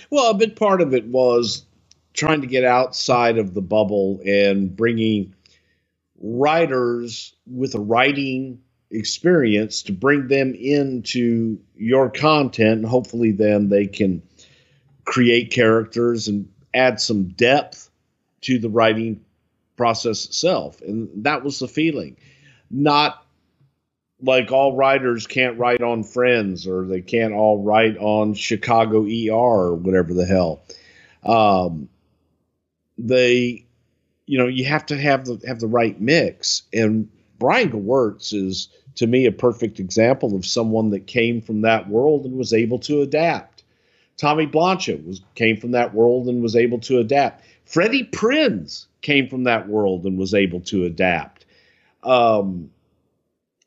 Well, a big part of it was trying to get outside of the bubble and bringing writers with a writing experience to bring them into your content, and hopefully then they can create characters and add some depth to the writing process itself. And that was the feeling. Not like all writers can't write on Friends, or they can't all write on Chicago ER or whatever the hell. You have to have the right mix. And Brian Gewirtz is to me, a perfect example of someone that came from that world and was able to adapt. Tommy Blanchard came from that world and was able to adapt. Freddie Prinze came from that world and was able to adapt.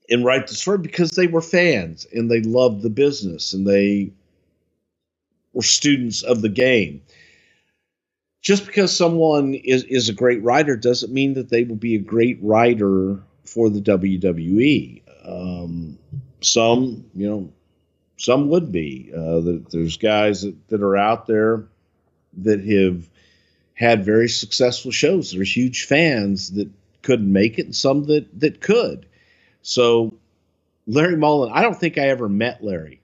And write the story because they were fans and they loved the business and they were students of the game. Just because someone is a great writer doesn't mean that they will be a great writer for the WWE. Some would be. There's guys that are out there that have had very successful shows. There's huge fans that couldn't make it and some that could. So Larry Mullen, I don't think I ever met Larry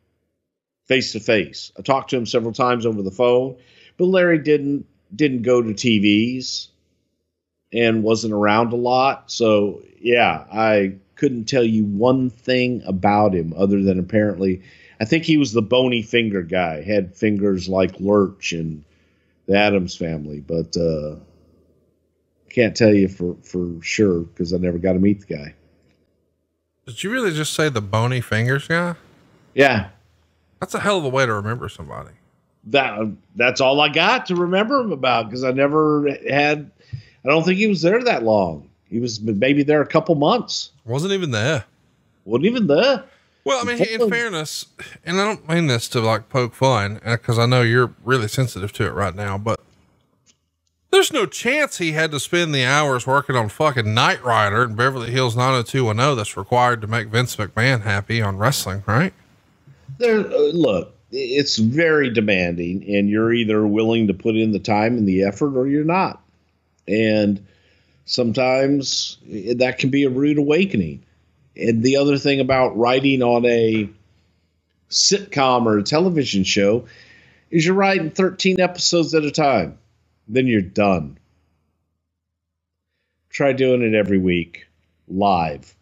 face to face. I talked to him several times over the phone, but Larry didn't go to TVs and wasn't around a lot. So yeah, I couldn't tell you one thing about him other than apparently, I think he was the bony finger guy, had fingers like Lurch and the Addams Family, but can't tell you for sure because I never got to meet the guy. Did you really just say the bony fingers guy? Yeah. That's a hell of a way to remember somebody. That's all I got to remember him about because I don't think he was there that long. He was maybe there a couple months. Wasn't even there. Wasn't even there. Well, I mean, in fairness, and I don't mean this to like poke fun because I know you're really sensitive to it right now, but there's no chance he had to spend the hours working on fucking Knight Rider and Beverly Hills 90210 that's required to make Vince McMahon happy on wrestling, right? Look, it's very demanding and you're either willing to put in the time and the effort or you're not. And sometimes that can be a rude awakening. And the other thing about writing on a sitcom or a television show is you're writing 13 episodes at a time. Then you're done. Try doing it every week live.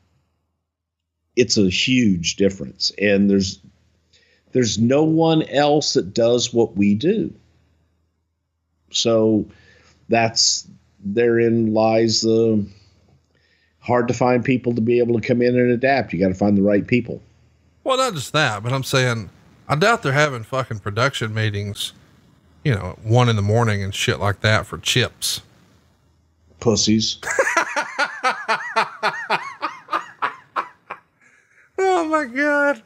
It's a huge difference. And there's no one else that does what we do. So therein lies the hard to find people to be able to come in and adapt. You got to find the right people. Well, not just that, but I'm saying, I doubt they're having fucking production meetings, at 1 a.m. and shit like that for chips. Pussies. Oh my God.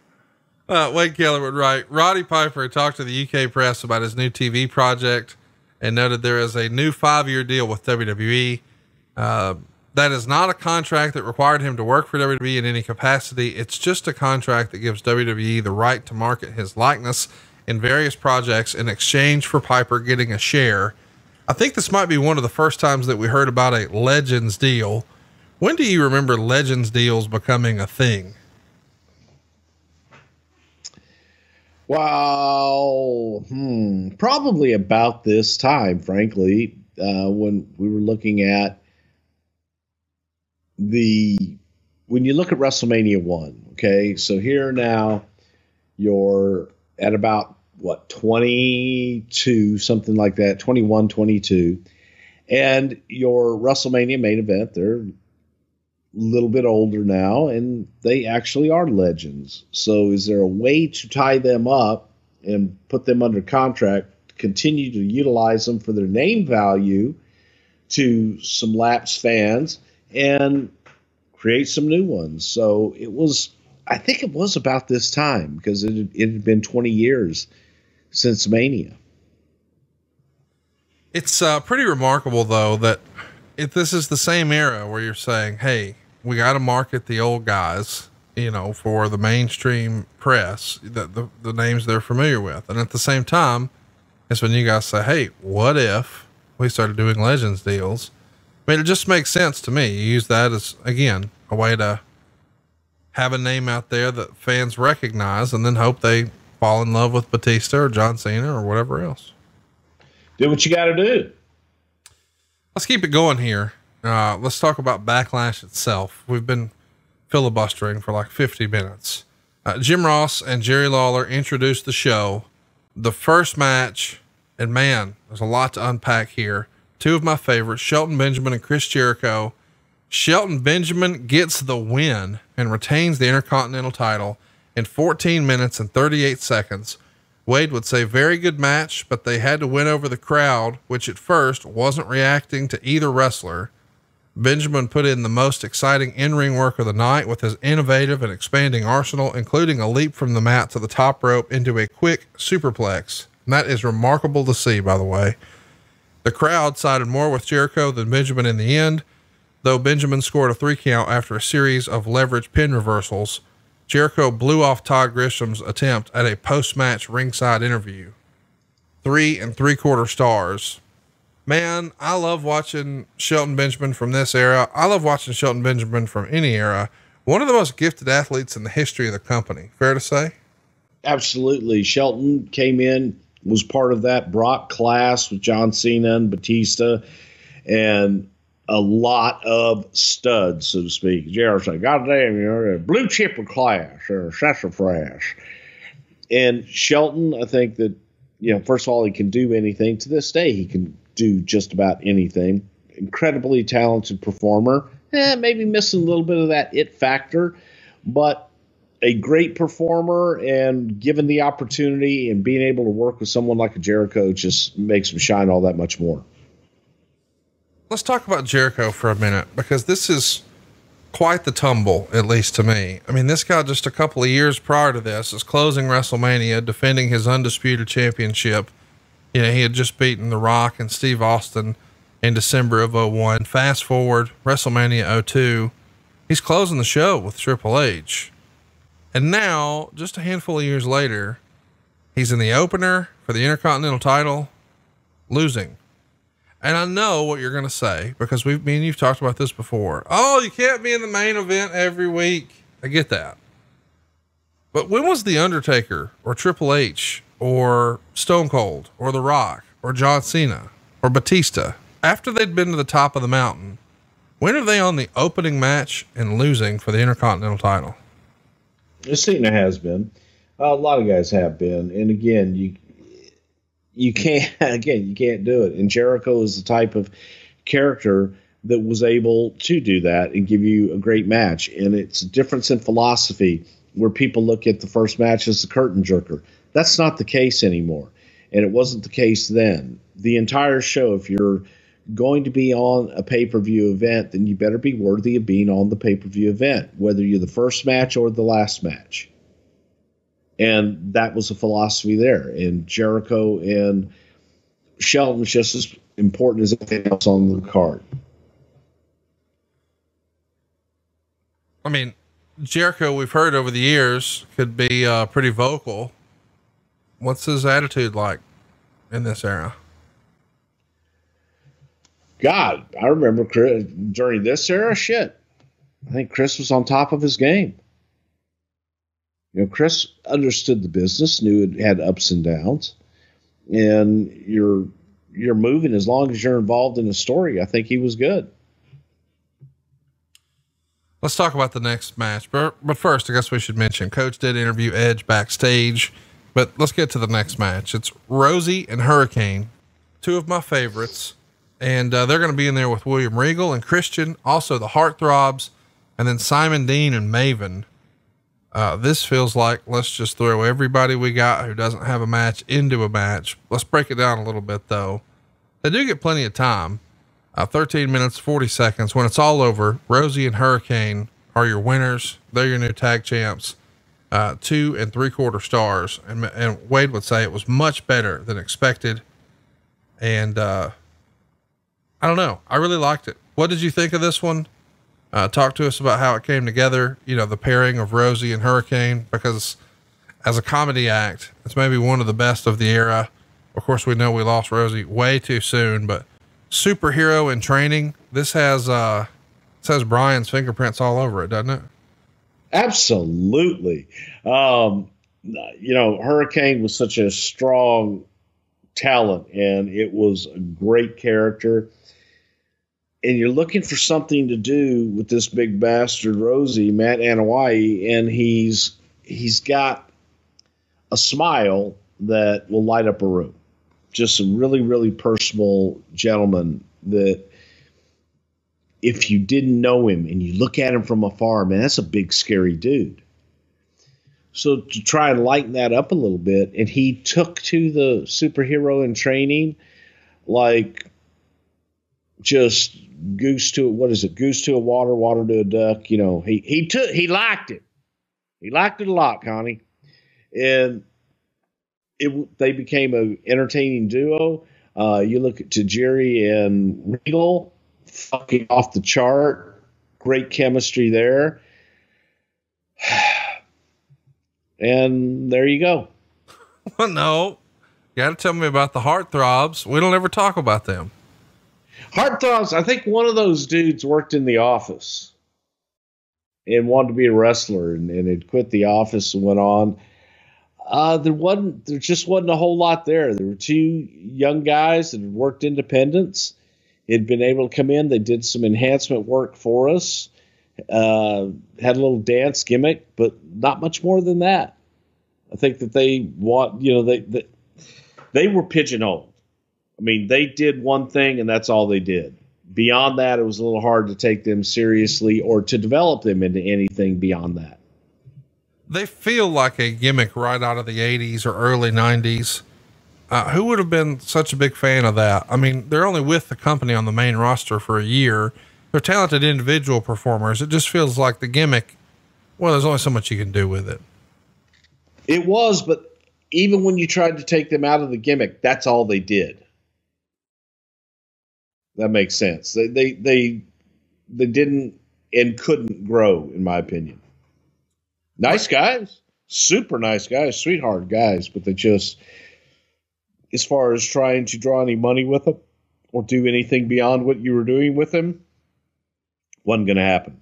Wade Keller would write, Roddy Piper talked to the UK press about his new TV project and noted there is a new 5-year deal with WWE. That is not a contract that required him to work for WWE in any capacity. It's just a contract that gives WWE the right to market his likeness in various projects in exchange for Piper getting a share. I think this might be one of the first times that we heard about a Legends deal. When do you remember Legends deals becoming a thing? Well, probably about this time, frankly, when we were looking at when you look at WrestleMania 1, okay, so here now you're at about 22, something like that, 21, 22, and your WrestleMania main event, they're a little bit older now and they actually are legends. So is there a way to tie them up and put them under contract, continue to utilize them for their name value to some lapsed fans and create some new ones? So I think it was about this time because it had been 20 years since Mania. It's pretty remarkable though, that if this is the same era where you're saying, hey, we got to market the old guys, for the mainstream press, the names they're familiar with. And at the same time, it's when you guys say, hey, what if we started doing Legends deals? I mean, it just makes sense to me. You use that as, again, a way to have a name out there that fans recognize and then hope they fall in love with Batista or John Cena or whatever else. Do what you got to do. Let's keep it going here. Let's talk about Backlash itself. We've been filibustering for like 50 minutes. Jim Ross and Jerry Lawler introduced the show. The first match, and man, there's a lot to unpack here. Two of my favorites, Shelton Benjamin and Chris Jericho, Shelton Benjamin gets the win and retains the Intercontinental title in 14 minutes and 38 seconds. Wade would say very good match, but they had to win over the crowd, which at first wasn't reacting to either wrestler. Benjamin put in the most exciting in-ring work of the night with his innovative and expanding arsenal, including a leap from the mat to the top rope into a quick superplex. And that is remarkable to see, by the way. The crowd sided more with Jericho than Benjamin in the end, though Benjamin scored a 3 count after a series of leverage pin reversals. Jericho blew off Todd Grisham's attempt at a post-match ringside interview. 3 3/4 stars. Man, I love watching Shelton Benjamin from this era. I love watching Shelton Benjamin from any era. One of the most gifted athletes in the history of the company. Fair to say? Absolutely. Shelton came in, was part of that Brock class with John Cena and Batista, and a lot of studs, so to speak. Jared said, God damn, you're a blue chipper class or sassafras. And Shelton, I think that, first of all, he can do anything. To this day, he can do just about anything. Incredibly talented performer. Maybe missing a little bit of that it factor, but a great performer, and given the opportunity and being able to work with someone like a Jericho just makes him shine all that much more. Let's talk about Jericho for a minute, because this is quite the tumble, at least to me. I mean, this guy just a couple of years prior to this is closing WrestleMania, defending his undisputed championship. He had just beaten The Rock and Steve Austin in December of 2001. Fast forward, WrestleMania 2002, he's closing the show with Triple H. And now, just a handful of years later, he's in the opener for the Intercontinental title, losing. And I know what you're going to say, because me and you've talked about this before. Oh, you can't be in the main event every week. I get that. But when was The Undertaker or Triple H or Stone Cold or The Rock or John Cena or Batista, after they'd been to the top of the mountain, when are they on the opening match and losing for the Intercontinental title? Cena has been. A lot of guys have been. And again, you can't do it. And Jericho is the type of character that was able to do that and give you a great match. And it's a difference in philosophy where people look at the first match as the curtain jerker. That's not the case anymore. And it wasn't the case then. The entire show, if you're going to be on a pay-per-view event, then you better be worthy of being on the pay-per-view event, whether you're the first match or the last match. And that was a philosophy there. And Jericho and Shelton's just as important as anything else on the card. I mean, Jericho, we've heard over the years, could be pretty vocal. What's his attitude like in this era? God, I remember Chris, during this era, shit, I think Chris was on top of his game. Chris understood the business, knew it had ups and downs, and you're moving as long as you're involved in the story. I think he was good. Let's talk about the next match, but first, I guess we should mention Coach did interview Edge backstage, but let's get to the next match. It's Rosie and Hurricane, two of my favorites. And they're going to be in there with William Regal and Christian, also the Heartthrobs, and then Simon Dean and Maven. This feels like, let's just throw everybody we got who doesn't have a match into a match. Let's break it down a little bit though. They do get plenty of time. 13 minutes, 40 seconds. When it's all over, Rosie and Hurricane are your winners. They're your new tag champs. 2 3/4 stars. And Wade would say it was much better than expected. And, I don't know. I really liked it. What did you think of this one? Talk to us about how it came together. The pairing of Rosie and Hurricane, because as a comedy act, it's maybe one of the best of the era. Of course, we know we lost Rosie way too soon, but superhero in training. This has Brian's fingerprints all over it, doesn't it? Absolutely. Hurricane was such a strong talent, and it was a great character. And you're looking for something to do with this big bastard Rosie, Matt Anoa'i, and he's got a smile that will light up a room. Just a really, really personable gentleman that if you didn't know him and you look at him from afar, man, that's a big, scary dude. So to try and lighten that up a little bit, and he took to the superhero in training like just goose to a water, water to a duck. You know, he liked it. He liked it a lot, Connie, and they became an entertaining duo. You look at Tajiri and Regal, fucking off the chart. Great chemistry there. And there you go. Well, no, you got to tell me about the Heartthrobs. We don't ever talk about them. Heartthrobs, I think one of those dudes worked in the office and wanted to be a wrestler and had quit the office and went on. There just wasn't a whole lot there. There were two young guys that had worked independents, had been able to come in. They did some enhancement work for us, had a little dance gimmick, but not much more than that. I think that they were pigeonholed. I mean, they did one thing and that's all they did. Beyond that, it was a little hard to take them seriously or to develop them into anything beyond that. They feel like a gimmick right out of the 80s or early 90s. Who would have been such a big fan of that? I mean, they're only with the company on the main roster for a year. They're talented individual performers. It just feels like the gimmick, well, there's only so much you can do with it. It was, but even when you tried to take them out of the gimmick, that's all they did. That makes sense. They didn't and couldn't grow, in my opinion. Nice guys, super nice guys, sweetheart guys, but they just, as far as trying to draw any money with them or do anything beyond what you were doing with them, wasn't going to happen.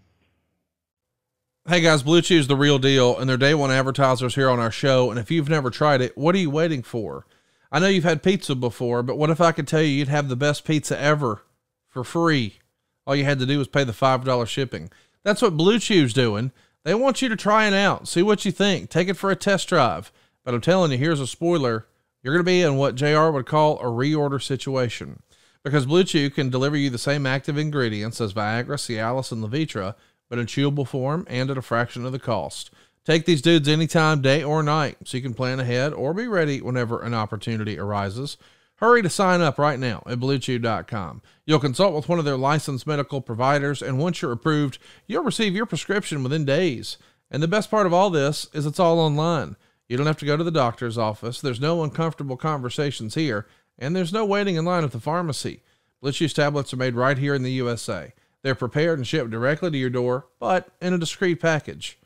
Hey guys, Blue Chew's the real deal, and they're day one advertisers here on our show. And if you've never tried it, what are you waiting for? I know you've had pizza before, but what if I could tell you you'd have the best pizza ever for free? All you had to do was pay the $5 shipping. That's what Blue Chew's doing. They want you to try it out, see what you think, take it for a test drive. But I'm telling you, here's a spoiler. You're going to be in what JR would call a reorder situation, because Blue Chew can deliver you the same active ingredients as Viagra, Cialis, and Levitra, but in chewable form and at a fraction of the cost. Take these dudes anytime, day or night, so you can plan ahead or be ready whenever an opportunity arises. Hurry to sign up right now at BlueChew.com. You'll consult with one of their licensed medical providers, and once you're approved, you'll receive your prescription within days. And the best part of all this is it's all online. You don't have to go to the doctor's office. There's no uncomfortable conversations here, and there's no waiting in line at the pharmacy. Blue Chew's tablets are made right here in the USA. They're prepared and shipped directly to your door, but in a discreet package.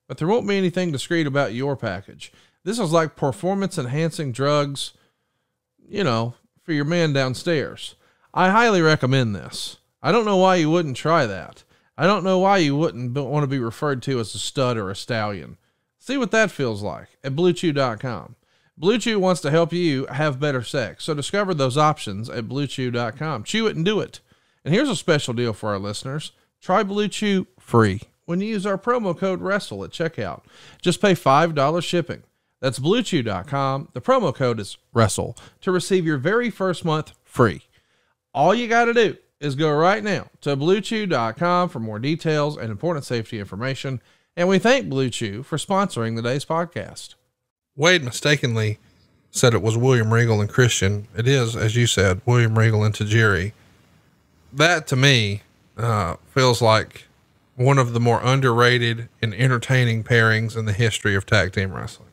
But there won't be anything discreet about your package. This is like performance-enhancing drugs, you know, for your man downstairs. I highly recommend this. I don't know why you wouldn't try that. I don't know why you wouldn't want to be referred to as a stud or a stallion. See what that feels like at BlueChew.com. Blue Chew wants to help you have better sex, so discover those options at BlueChew.com. Chew it and do it. And here's a special deal for our listeners. Try Blue Chew free when you use our promo code WRESTLE at checkout. Just pay $5 shipping. That's BlueChew.com. The promo code is WRESTLE to receive your very first month free. All you got to do is go right now to BlueChew.com for more details and important safety information. And we thank Blue Chew for sponsoring today's podcast. Wade mistakenly said it was William Regal and Christian. It is, as you said, William Regal and Tajiri. That to me feels like one of the more underrated and entertaining pairings in the history of tag team wrestling.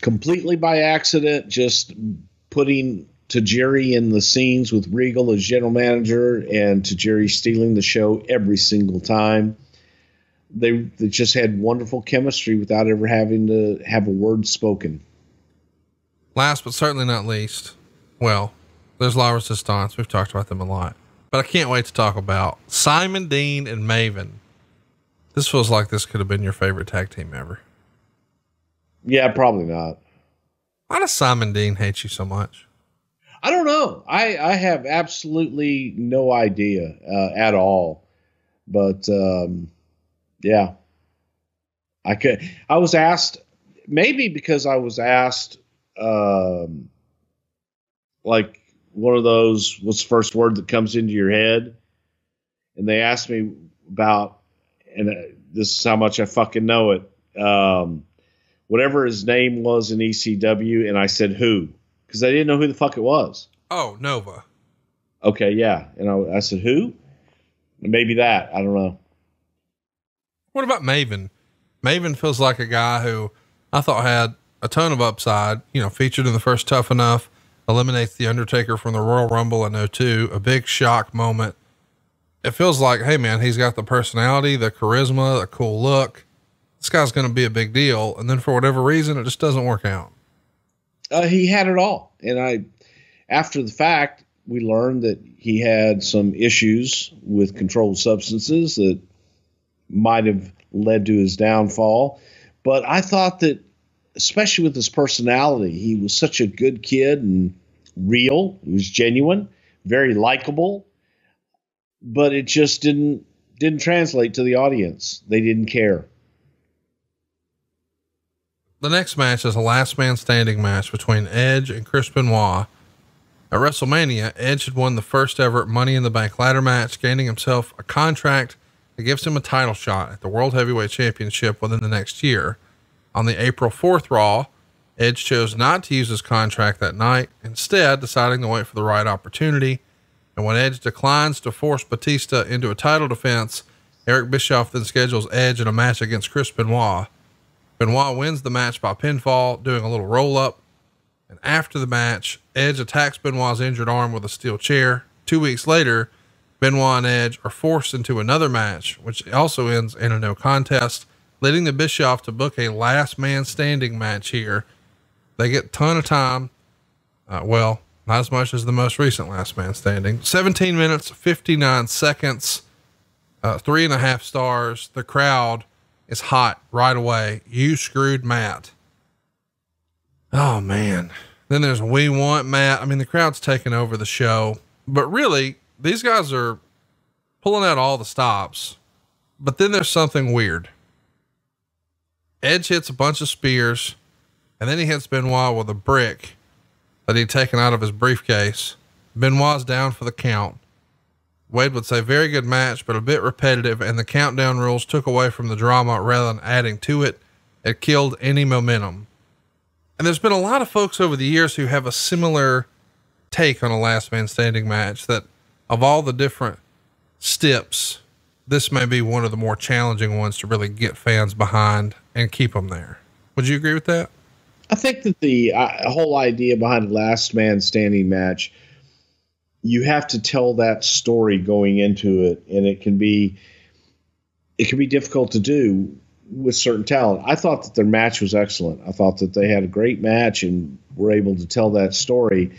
Completely by accident, just putting Tajiri in the scenes with Regal as general manager and Tajiri stealing the show every single time. They just had wonderful chemistry without ever having to have a word spoken. Last but certainly not least, well, there's La Resistance. We've talked about them a lot, but I can't wait to talk about Simon Dean and Maven. This feels like this could have been your favorite tag team ever. Yeah, probably not. Why does Simon Dean hate you so much? I don't know. I have absolutely no idea at all. But yeah, I was asked, maybe because I was asked, like one of those, what's the first word that comes into your head? and they asked me about, and this is how much I fucking know it. Whatever his name was in ECW, and I said who, because I didn't know who the fuck it was. Oh, Nova. Okay, yeah, and I said who? Maybe that, I don't know. What about Maven? Maven feels like a guy who I thought had a ton of upside, you know, featured in the first Tough Enough, eliminates the Undertaker from the Royal Rumble in 2002, a big shock moment. It feels like, hey man, he's got the personality, the charisma, the cool look. This guy's going to be a big deal. And then for whatever reason, it just doesn't work out. He had it all. And after the fact, we learned that he had some issues with controlled substances that might have led to his downfall. But I thought that, especially with his personality, he was such a good kid and real. He was genuine, very likable, but it just didn't translate to the audience. They didn't care. The next match is a last man standing match between Edge and Chris Benoit. At WrestleMania, Edge had won the first ever Money in the Bank ladder match, gaining himself a contract that gives him a title shot at the World Heavyweight Championship within the next year. On the April 4th Raw, Edge chose not to use his contract that night, instead deciding to wait for the right opportunity. And when Edge declines to force Batista into a title defense, Eric Bischoff then schedules Edge in a match against Chris Benoit. Benoit wins the match by pinfall, doing a little roll up. And after the match, Edge attacks Benoit's injured arm with a steel chair. 2 weeks later, Benoit and Edge are forced into another match, which also ends in a no contest, leading the Bischoff to book a last man standing match here. They get a ton of time. Well, not as much as the most recent last man standing. 17 minutes, 59 seconds, 3.5 stars. The crowd is hot right away. You screwed Matt. Oh man. Then there's We Want Matt. I mean, the crowd's taking over the show, but really these guys are pulling out all the stops. But then there's something weird. Edge hits a bunch of spears, and then he hits Benoit with a brick that he'd taken out of his briefcase. Benoit's down for the count. Wade would say very good match, but a bit repetitive, and the countdown rules took away from the drama rather than adding to it. It killed any momentum. And there's been a lot of folks over the years who have a similar take on a last man standing match, that of all the different steps, this may be one of the more challenging ones to really get fans behind and keep them there. Would you agree with that? I think that the whole idea behind a last man standing match, you have to tell that story going into it, and it can be difficult to do with certain talent. I thought that their match was excellent. I thought that they had a great match and were able to tell that story.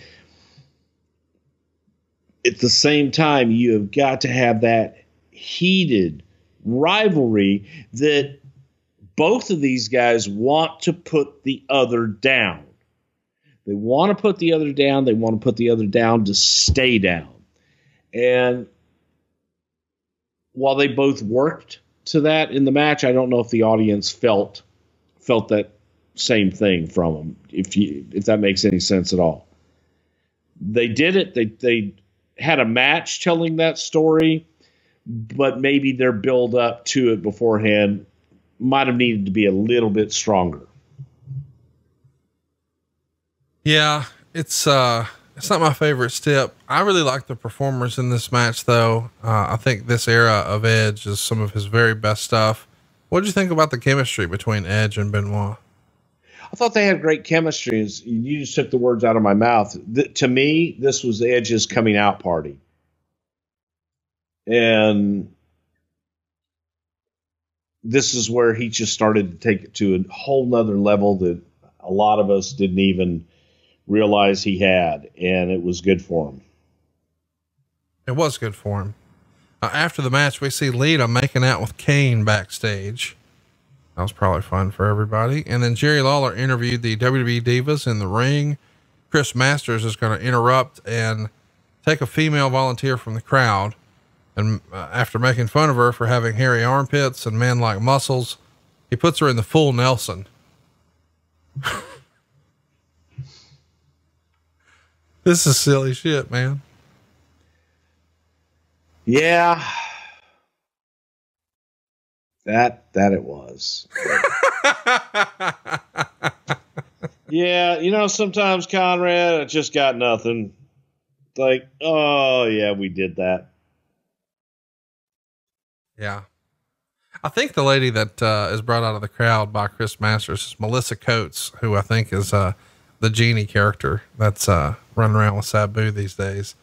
At the same time, you have got to have that heated rivalry that both of these guys want to put the other down. They want to put the other down. They want to put the other down to stay down. And while they both worked to that in the match, I don't know if the audience felt that same thing from them, if that makes any sense at all. They did it. They had a match telling that story, but maybe their build up to it beforehand might have needed to be a little bit stronger. Yeah, it's not my favorite step. I really like the performers in this match though. I think this era of Edge is some of his very best stuff. What did you think about the chemistry between Edge and Benoit? I thought they had great chemistry. You just took the words out of my mouth. To me, this was Edge's coming out party. And this is where he just started to take it to a whole nother level that a lot of us didn't even realize he had, and it was good for him. It was good for him. After the match, we see Lita making out with Kane backstage. That was probably fun for everybody. And then Jerry Lawler interviewed the WWE Divas in the ring. Chris Masters is going to interrupt and take a female volunteer from the crowd. And after making fun of her for having hairy armpits and man-like muscles, he puts her in the full Nelson. This is silly shit, man. Yeah. That it was. Yeah, sometimes, Conrad, I just got nothing. Like, oh yeah, we did that. Yeah. I think the lady that is brought out of the crowd by Chris Masters is Melissa Coates, who I think is the Genie character that's running around with Sabu these days.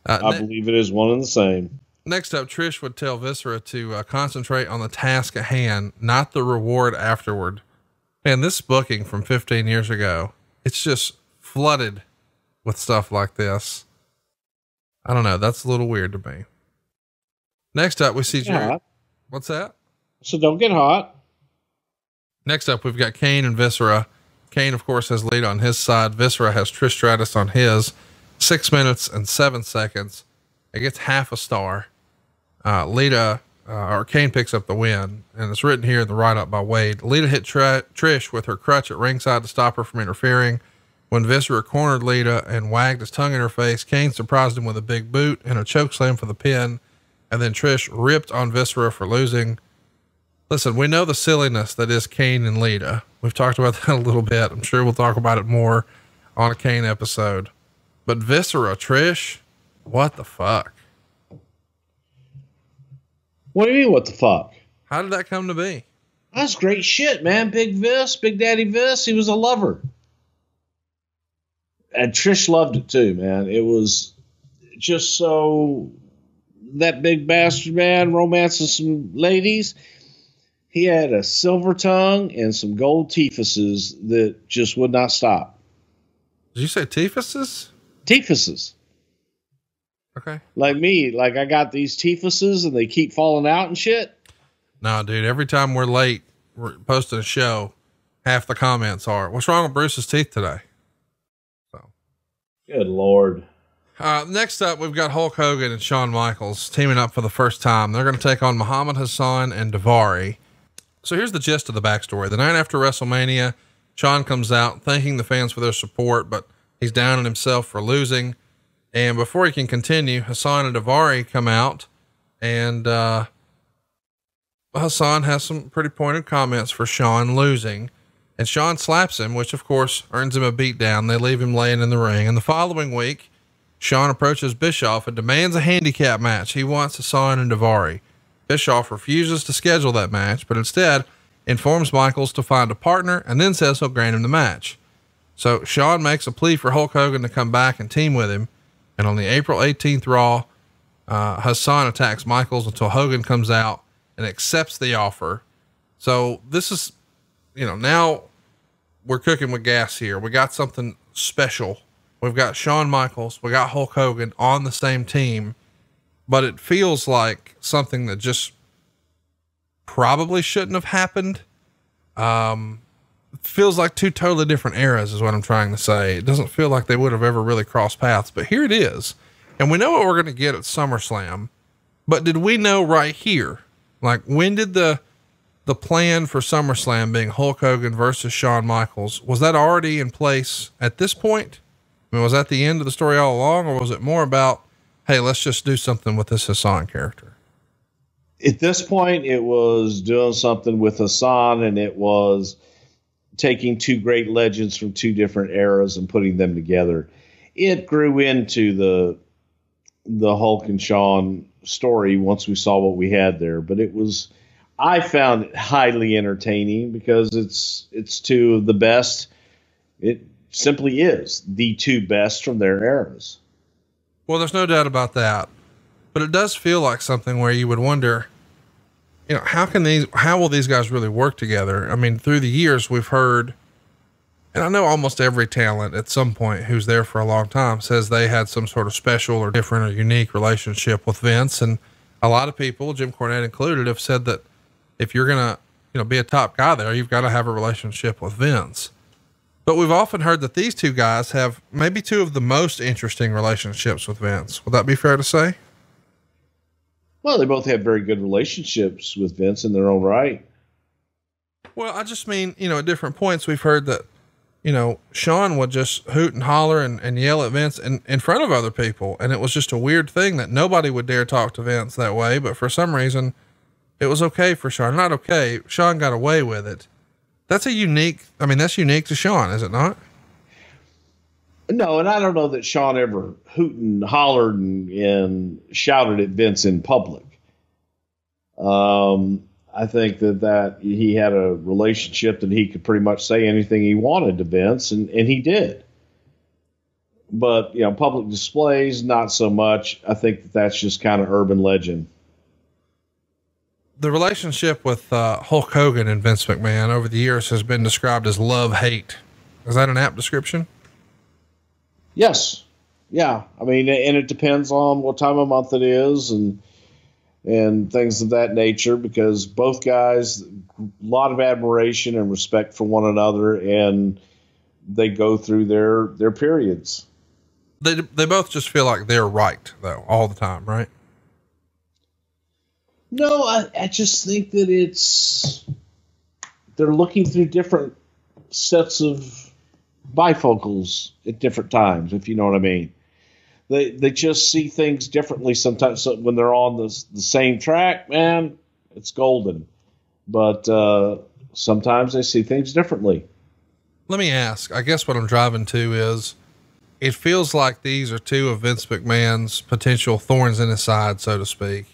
I believe it is one and the same. Next up, Trish would tell Viscera to concentrate on the task at hand, not the reward afterward. Man, this booking from 15 years ago, it's just flooded with stuff like this. I don't know. That's a little weird to me. Next up, we see Jerry. What's that? So don't get hot. Next up, we've got Kane and Viscera. Kane, of course, has lead on his side. Viscera has Trish Stratus on his. 6 minutes and 7 seconds. It gets half a star. Lita, or Kane picks up the win, and it's written here in the write-up by Wade. Lita hit Trish with her crutch at ringside to stop her from interfering. When Viscera cornered Lita and wagged his tongue in her face, Kane surprised him with a big boot and a chokeslam for the pin. And then Trish ripped on Viscera for losing. Listen, we know the silliness that is Kane and Lita. We've talked about that a little bit. I'm sure we'll talk about it more on a Kane episode. But Viscera, Trish, what the fuck? What do you mean, what the fuck? How did that come to be? That's great shit, man. Big Daddy Vis, he was a lover. And Trish loved it too, man. It was just so that big bastard, man, romancing some ladies. He had a silver tongue and some gold teefuses that just would not stop. Did you say teefuses? Teefuses. Okay. Like me, like I got these teefuses and they keep falling out and shit. No, dude, every time we're late, we're posting a show, half the comments are, what's wrong with Bruce's teeth today? So. Good Lord. Next up, we've got Hulk Hogan and Shawn Michaels teaming up for the first time. They're going to take on Muhammad Hassan and Daivari. So here's the gist of the backstory. The night after WrestleMania, Shawn comes out thanking the fans for their support, but he's down on himself for losing. And before he can continue, Hassan and Daivari come out, and Hassan has some pretty pointed comments for Shawn losing, and Shawn slaps him, which of course earns him a beatdown. They leave him laying in the ring. And the following week, Shawn approaches Bischoff and demands a handicap match. He wants Hassan and Daivari. Bischoff refuses to schedule that match, but instead informs Michaels to find a partner and then says he'll grant him the match. So Shawn makes a plea for Hulk Hogan to come back and team with him. And on the April 18th Raw, Hassan attacks Michaels until Hogan comes out and accepts the offer. So this is, now we're cooking with gas here. We got something special. We've got Shawn Michaels, we got Hulk Hogan on the same team, but it feels like something that just probably shouldn't have happened. It feels like two totally different eras is what I'm trying to say. It doesn't feel like they would have ever really crossed paths, but here it is. And we know what we're going to get at SummerSlam, but did we know right here? Like, when did the plan for SummerSlam being Hulk Hogan versus Shawn Michaels, was that already in place at this point? I mean, was that the end of the story all along, or was it more about, hey, let's just do something with this Hassan character? At this point, it was doing something with Hassan, and it was taking two great legends from two different eras and putting them together. It grew into the Hulk and Shawn story once we saw what we had there, but I found it highly entertaining because it's two of the best. It simply is the two best from their eras. Well, there's no doubt about that, but it does feel like something where you would wonder, how will these guys really work together? I mean, through the years we've heard, and I know almost every talent at some point who's there for a long time says they had some sort of special or different or unique relationship with Vince. And a lot of people, Jim Cornette included, have said that if you're going to, be a top guy there, you've got to have a relationship with Vince. But we've often heard that these two guys have maybe two of the most interesting relationships with Vince. Would that be fair to say? Well, they both have very good relationships with Vince in their own right. Well, I just mean, at different points we've heard that, Shawn would just hoot and holler and yell at Vince in front of other people. And it was just a weird thing that nobody would dare talk to Vince that way. But for some reason, it was okay for Shawn. Not okay. Shawn got away with it. That's unique to Shawn, is it not? No, and I don't know that Shawn ever hooted and hollered and shouted at Vince in public. I think that he had a relationship that he could pretty much say anything he wanted to Vince, and he did. But, public displays, not so much. I think that's just kind of urban legend. The relationship with Hulk Hogan and Vince McMahon over the years has been described as love-hate. Is that an apt description? Yes. Yeah. I mean, and it depends on what time of month it is and things of that nature, because both guys, a lot of admiration and respect for one another, and they go through their periods. They both just feel like they're right, though, all the time, right? No, I just think that they're looking through different sets of bifocals at different times, if you know what I mean. They just see things differently sometimes. So when they're on the same track, man, it's golden. But sometimes they see things differently. Let me ask, I guess what I'm driving to is, it feels like these are two of Vince McMahon's potential thorns in his side, so to speak.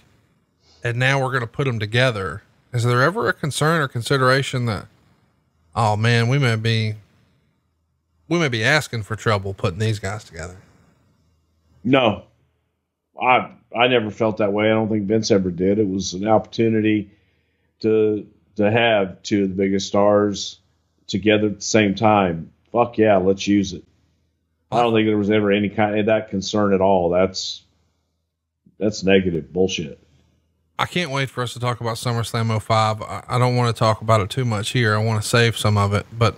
And now we're going to put them together. Is there ever a concern or consideration that, oh man, we may be asking for trouble putting these guys together? No, I never felt that way. I don't think Vince ever did. It was an opportunity to have two of the biggest stars together at the same time. Fuck yeah, let's use it. I don't think there was ever any kind of that concern at all. That's negative bullshit. I can't wait for us to talk about SummerSlam 05. I don't want to talk about it too much here. I want to save some of it, but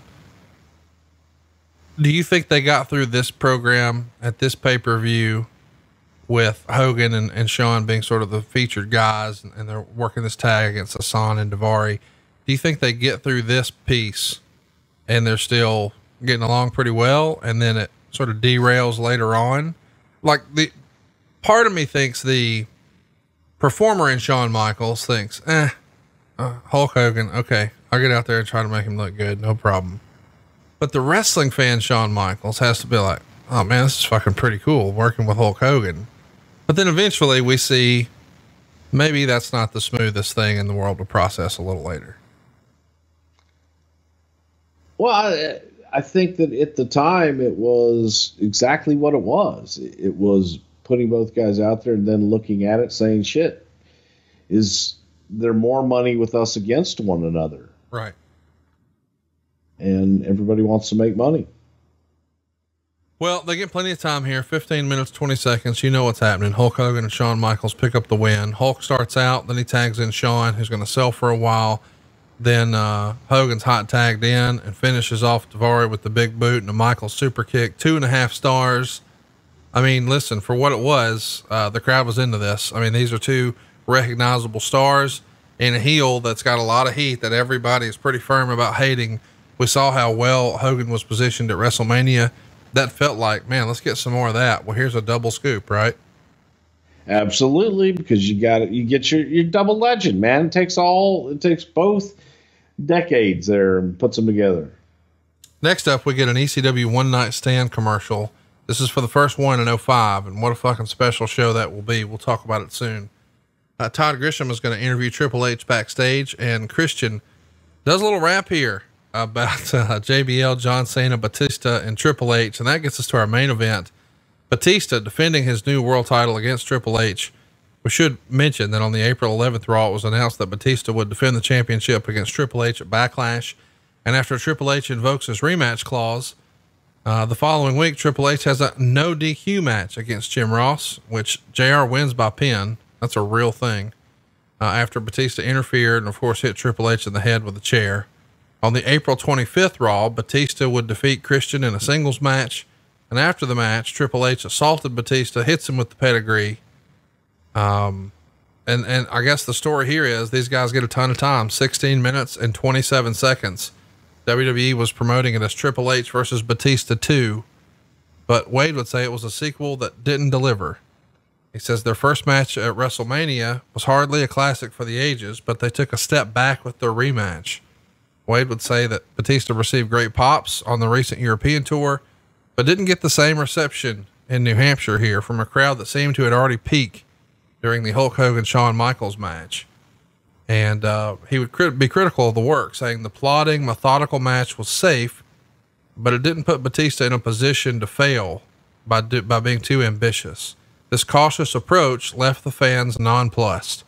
do you think they got through this program at this pay-per-view with Hogan and Shawn being sort of the featured guys, and they're working this tag against Hassan and Daivari? Do you think they get through this piece and they're still getting along pretty well, and then it sort of derails later on? Like, the part of me thinks the performer in Shawn Michaels thinks, Hulk Hogan, okay, I'll get out there and try to make him look good, no problem. But the wrestling fan Shawn Michaels has to be like, oh man, this is fucking pretty cool working with Hulk Hogan. But then eventually we see maybe that's not the smoothest thing in the world to process a little later. Well, I think that at the time it was exactly what it was. It was putting both guys out there and then looking at it saying, shit, is there more money with us against one another? Right. And everybody wants to make money. Well, they get plenty of time here. 15 minutes, 20 seconds. You know what's happening. Hulk Hogan and Shawn Michaels pick up the win. Hulk starts out, then he tags in Shawn, who's going to sell for a while. Then, Hogan's hot tagged in and finishes off Daivari with the big boot and a Michaels super kick. 2.5 stars. I mean, listen, for what it was, the crowd was into this. I mean, these are two recognizable stars and a heel that's got a lot of heat that everybody is pretty firm about hating. We saw how well Hogan was positioned at WrestleMania. That felt like, man, let's get some more of that. Well, here's a double scoop, right? Absolutely. Because you get your double legend, man. It takes both decades there and puts them together. Next up, we get an ECW One Night Stand commercial. This is for the first one in 05, and what a fucking special show that will be. We'll talk about it soon. Todd Grisham is going to interview Triple H backstage, and Christian does a little rap here about JBL, John Cena, Batista, and Triple H. And that gets us to our main event. Batista defending his new world title against Triple H. We should mention that on the April 11th Raw, it was announced that Batista would defend the championship against Triple H at Backlash. And after Triple H invokes his rematch clause, the following week, Triple H has a no DQ match against Jim Ross, which JR wins by pin. That's a real thing. After Batista interfered and of course hit Triple H in the head with a chair. On the April 25th Raw, Batista would defeat Christian in a singles match. And after the match, Triple H assaulted Batista, hits him with the pedigree. And I guess the story here is these guys get a ton of time, 16 minutes and 27 seconds. WWE was promoting it as Triple H versus Batista 2, but Wade would say it was a sequel that didn't deliver. He says their first match at WrestleMania was hardly a classic for the ages, but they took a step back with their rematch. Wade would say that Batista received great pops on the recent European tour, but didn't get the same reception in New Hampshire here from a crowd that seemed to had already peaked during the Hulk Hogan Shawn Michaels match. And he would be critical of the work, saying the plodding, methodical match was safe, but it didn't put Batista in a position to fail by being too ambitious. This cautious approach left the fans nonplussed.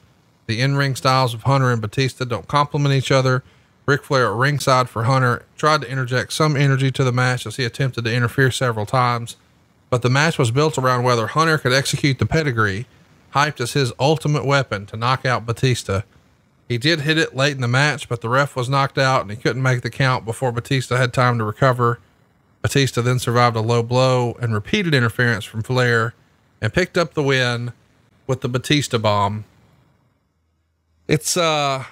The in-ring styles of Hunter and Batista don't complement each other. Ric Flair at ringside for Hunter tried to interject some energy to the match as he attempted to interfere several times, but the match was built around whether Hunter could execute the pedigree, hyped as his ultimate weapon to knock out Batista. He did hit it late in the match, but the ref was knocked out and he couldn't make the count before Batista had time to recover. Batista then survived a low blow and repeated interference from Flair and picked up the win with the Batista bomb. It's, I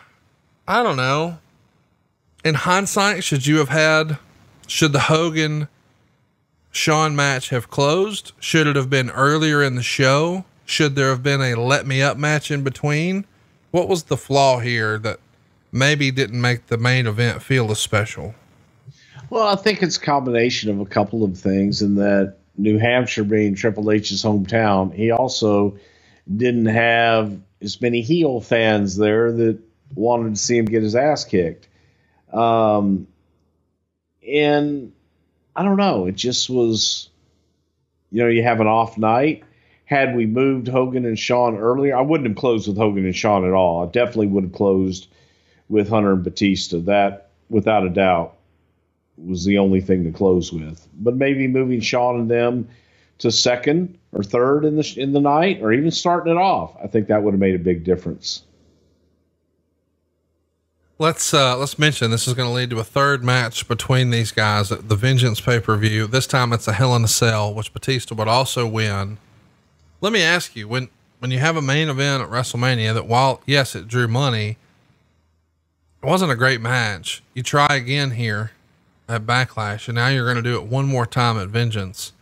don't know. In hindsight, should the Hogan Shawn match have closed? Should it have been earlier in the show? Should there have been a let me up match in between? What was the flaw here that maybe didn't make the main event feel as special? Well, I think it's a combination of a couple of things, in that New Hampshire being Triple H's hometown, he also didn't have as many heel fans there that wanted to see him get his ass kicked. And I don't know, it just was, you have an off night. Had we moved Hogan and Shawn earlier, I wouldn't have closed with Hogan and Shawn at all. I definitely would have closed with Hunter and Batista. That, without a doubt, was the only thing to close with. But maybe moving Shawn and them to second or third in the night, or even starting it off, I think that would have made a big difference. Let's mention this is going to lead to a third match between these guys at the Vengeance pay-per-view. This time it's a Hell in a Cell, which Batista would also win. Let me ask you, when you have a main event at WrestleMania that, while yes, it drew money, it wasn't a great match. You try again here at Backlash, and now you're going to do it one more time at Vengeance.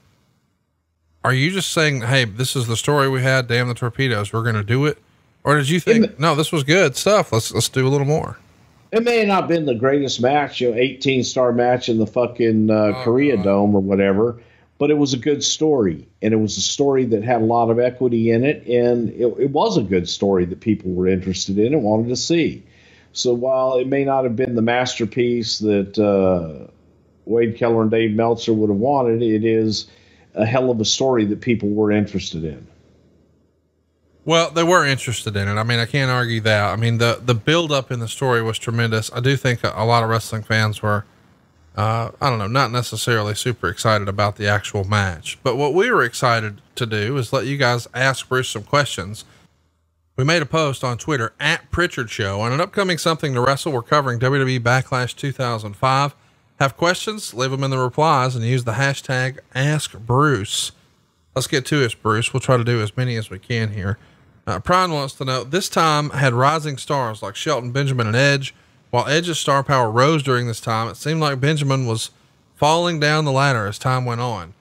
Are you just saying, hey, this is the story we had, damn the torpedoes, we're going to do it? Or did you think, no, this was good stuff, let's do a little more? It may have not been the greatest match, 18-star match in the fucking Korea Dome or whatever, but it was a good story, and it was a story that had a lot of equity in it, and it was a good story that people were interested in and wanted to see. So while it may not have been the masterpiece that Wade Keller and Dave Meltzer would have wanted, it is a hell of a story that people were interested in. Well, they were interested in it. I mean, I can't argue that. I mean, the build up in the story was tremendous. I do think a lot of wrestling fans were, I don't know, not necessarily super excited about the actual match, but what we were excited to do is let you guys ask Bruce some questions. We made a post on Twitter at Pritchard Show on an upcoming Something to Wrestle. We're covering WWE Backlash 2005. Have questions? Leave them in the replies and use the hashtag Ask Bruce. Let's get to it, Bruce. We'll try to do as many as we can here. Prime wants to know, this time had rising stars like Shelton Benjamin and Edge. While Edge's star power rose during this time, it seemed like Benjamin was falling down the ladder as time went on.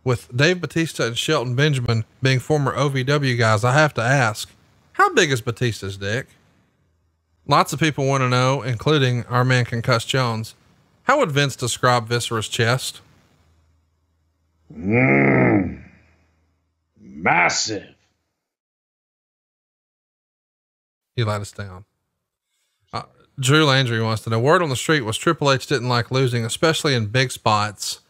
With Dave Batista and Shelton Benjamin being former OVW guys, I have to ask, how big is Batista's dick? Lots of people want to know, including our man Concussed Jones. How would Vince describe Viscera's chest? Massive. He let us down. Drew Landry wants to know, word on the street was Triple H didn't like losing, especially in big spots.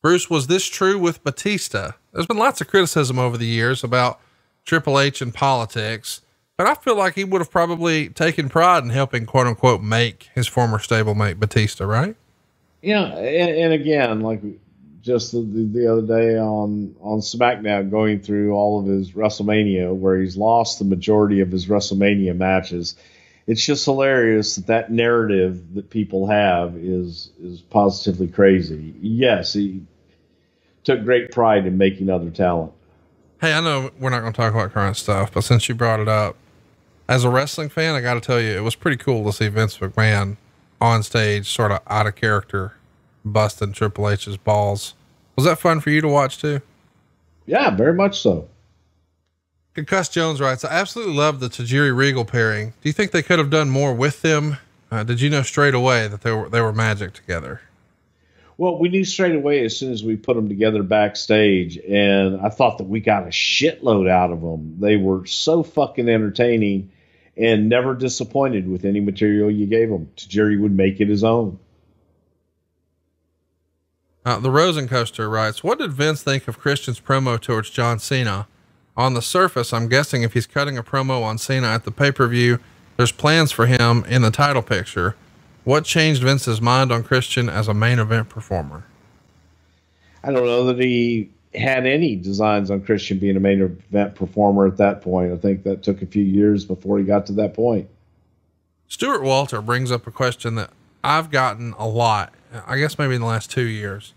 Bruce, was this true with Batista? There's been lots of criticism over the years about Triple H and politics, but I feel like he would have probably taken pride in helping, quote unquote, make his former stablemate Batista, right? Yeah. And again, like just the other day on SmackDown, going through all of his WrestleMania, where he's lost the majority of his WrestleMania matches. It's just hilarious that narrative that people have is positively crazy. Yes, he took great pride in making other talent. Hey, I know we're not going to talk about current stuff, but since you brought it up, as a wrestling fan, I got to tell you, it was pretty cool to see Vince McMahon on stage, sort of out of character, busting Triple H's balls. Was that fun for you to watch too? Yeah, very much so. Concuss Jones writes, I absolutely love the Tajiri Regal pairing. Do you think they could have done more with them? Did you know straight away that they were magic together? Well, we knew straight away as soon as we put them together backstage, and I thought that we got a shitload out of them. They were so fucking entertaining and never disappointed with any material you gave them. Tajiri would make it his own. The Rosencoaster writes, what did Vince think of Christian's promo towards John Cena? On the surface, I'm guessing if he's cutting a promo on Cena at the pay-per-view, there's plans for him in the title picture. What changed Vince's mind on Christian as a main event performer? I don't know that he had any designs on Christian being a main event performer at that point. I think that took a few years before he got to that point. Stuart Walter brings up a question that I've gotten a lot, I guess maybe in the last 2 years.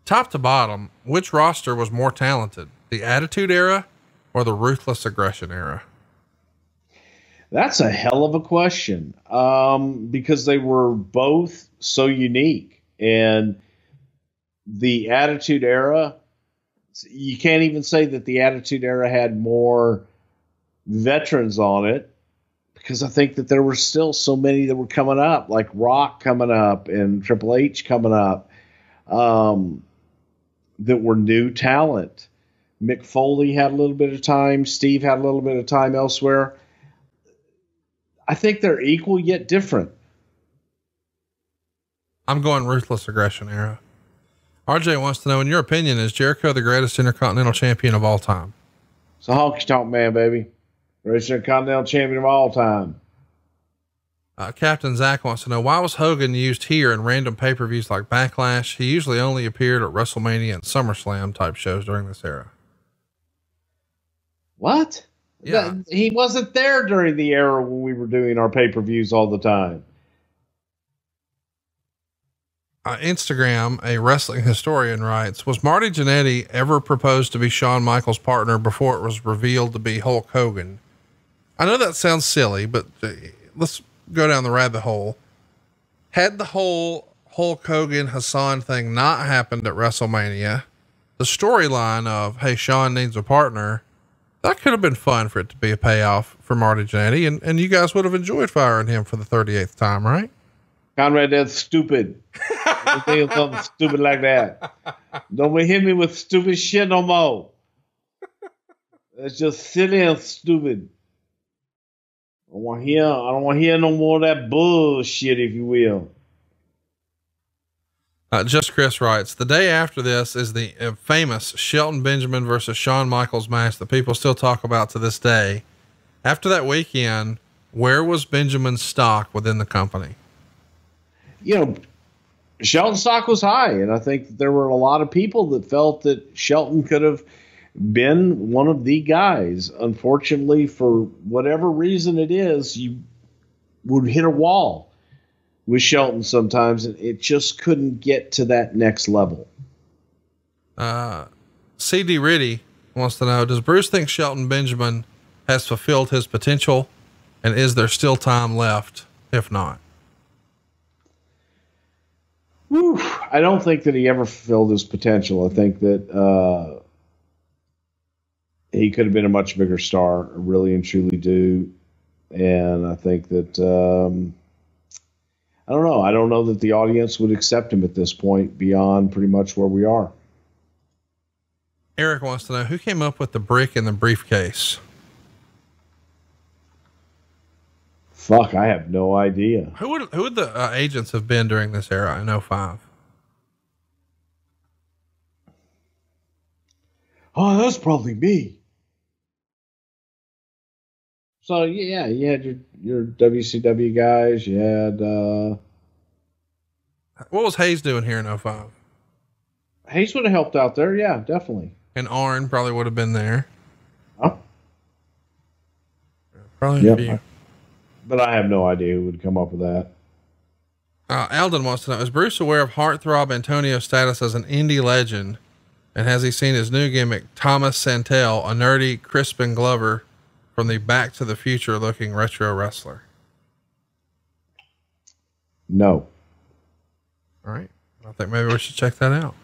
Top to bottom, which roster was more talented, the Attitude Era or the Ruthless Aggression Era? That's a hell of a question, because they were both so unique. And the Attitude Era, you can't even say that the Attitude Era had more veterans on it, because I think that there were still so many that were coming up, like Rock coming up and Triple H coming up, that were new talent. Mick Foley had a little bit of time. Steve had a little bit of time elsewhere. I think they're equal yet different. I'm going Ruthless Aggression Era. RJ wants to know, in your opinion, is Jericho the greatest Intercontinental Champion of all time? It's a honky tonk man, baby. Greatest Intercontinental Champion of all time. Captain Zach wants to know, why was Hogan used here in random pay-per-views like Backlash? He usually only appeared at WrestleMania and SummerSlam type shows during this era. What? Yeah. He wasn't there during the era when we were doing our pay-per-views all the time. Instagram, a wrestling historian, writes, was Marty Jannetty ever proposed to be Shawn Michaels' partner before it was revealed to be Hulk Hogan? I know that sounds silly, but let's go down the rabbit hole. Had the whole Hulk Hogan Hassan thing not happened at WrestleMania, the storyline of, hey, Shawn needs a partner, that could have been fun for it to be a payoff for Marty Jannetty, and you guys would have enjoyed firing him for the 38th time, right? Conrad, that's stupid. Don't think of something stupid like that. Don't hit me with stupid shit no more. That's just silly and stupid. I don't want to hear no more of that bullshit, if you will. Just Chris writes, the day after this is the famous Shelton Benjamin versus Shawn Michaels match that people still talk about to this day. After that weekend, where was Benjamin's stock within the company? You know, Shelton's stock was high, and I think that there were a lot of people that felt that Shelton could have been one of the guys. Unfortunately, for whatever reason it is, you would hit a wall with Shelton sometimes, and it just couldn't get to that next level. CD Riddy wants to know, does Bruce think Shelton Benjamin has fulfilled his potential, and is there still time left if not? Whew, I don't think that he ever fulfilled his potential. I think that he could have been a much bigger star. I really and truly do. And I think that I don't know. I don't know that the audience would accept him at this point beyond pretty much where we are. Eric wants to know, who came up with the brick in the briefcase? Fuck, I have no idea. Who would the agents have been during this era in 05? Oh, that's probably me. So yeah, you had your WCW guys. You had what was Hayes doing here in 05? Hayes would have helped out there. Yeah, definitely. And Arn probably would have been there. Huh? Probably a few. But I have no idea who would come up with that. Alden wants to know, is Bruce aware of heartthrob Antonio's status as an indie legend? And has he seen his new gimmick, Thomas Santel, a nerdy Crispin Glover from the Back to the Future looking retro wrestler? No. All right. I think maybe we should check that out.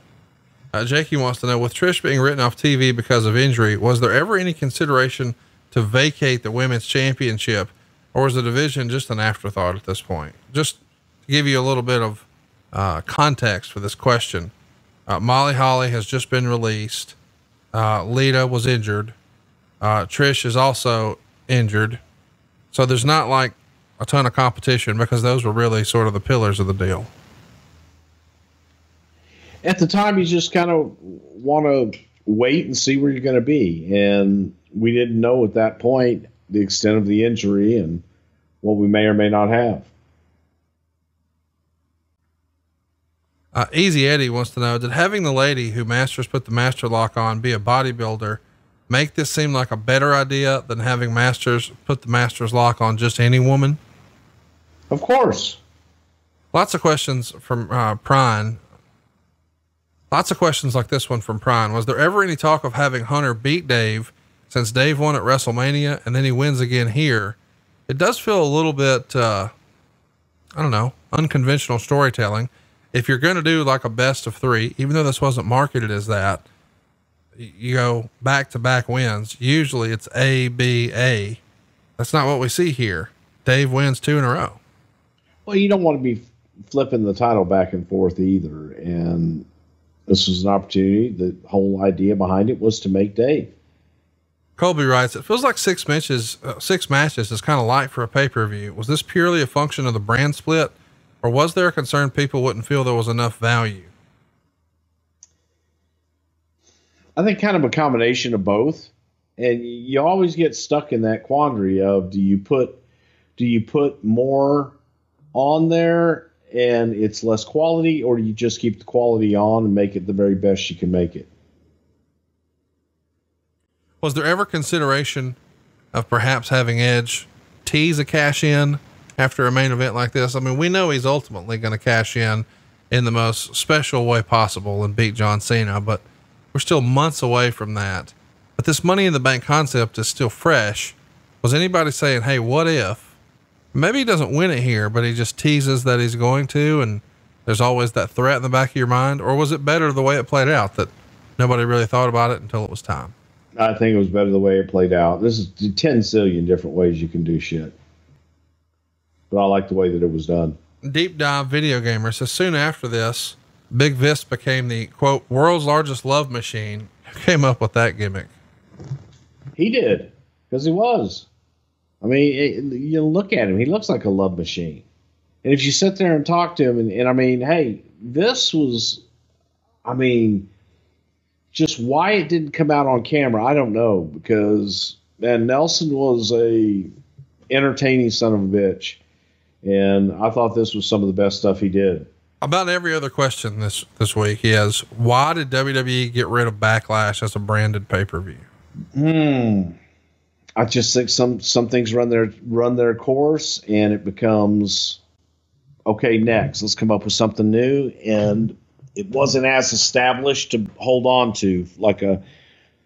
Jakey wants to know, with Trish being written off TV because of injury, was there ever any consideration to vacate the women's championship, or was the division just an afterthought at this point? Just to give you a little bit of context for this question. Molly Holly has just been released. Lita was injured. Trish is also injured. So there's not like a ton of competition because those were really sort of the pillars of the deal. At the time, you just kind of want to wait and see where you're going to be. And we didn't know at that point the extent of the injury and what we may or may not have. Easy Eddie wants to know, did having the lady who Masters put the master lock on be a bodybuilder make this seem like a better idea than having Masters put the master's lock on just any woman? Of course. Lots of questions from Prine. Lots of questions like this one from Prine. Was there ever any talk of having Hunter beat Dave, since Dave won at WrestleMania and then he wins again here? It does feel a little bit, I don't know, unconventional storytelling. If you're going to do like a best of three, even though this wasn't marketed as that, you go back to back wins. Usually it's A, B, A. That's not what we see here. Dave wins 2 in a row. Well, you don't want to be flipping the title back and forth either. And this was an opportunity. The whole idea behind it was to make Dave. Colby writes, it feels like 6 matches is kind of light for a pay-per-view. Was this purely a function of the brand split, or was there a concern people wouldn't feel there was enough value? I think kind of a combination of both. And you always get stuck in that quandary of, do you put more on there and it's less quality, or do you just keep the quality on and make it the very best you can make it? Was there ever consideration of perhaps having Edge tease a cash in after a main event like this? I mean, we know he's ultimately going to cash in the most special way possible and beat John Cena, but we're still months away from that. But this Money in the Bank concept is still fresh. Was anybody saying, hey, what if maybe he doesn't win it here, but he just teases that he's going to, and there's always that threat in the back of your mind? Or was it better the way it played out, that nobody really thought about it until it was time? I think it was better the way it played out. This is 10 zillion different ways you can do shit, but I like the way that it was done. Deep Dive Video Gamer says, soon after this, Big Vis became the quote world's largest love machine. Who came up with that gimmick? He did, because he was. I mean, you look at him, he looks like a love machine. And if you sit there and talk to him, and I mean, hey, this was, I mean, just why it didn't come out on camera, I don't know, because man, Nelson was a entertaining son of a bitch, and I thought this was some of the best stuff he did. About every other question this week is, why did WWE get rid of Backlash as a branded pay-per-view? I just think some things run their course, and it becomes okay. Next, let's come up with something new, and it wasn't as established to hold on to like a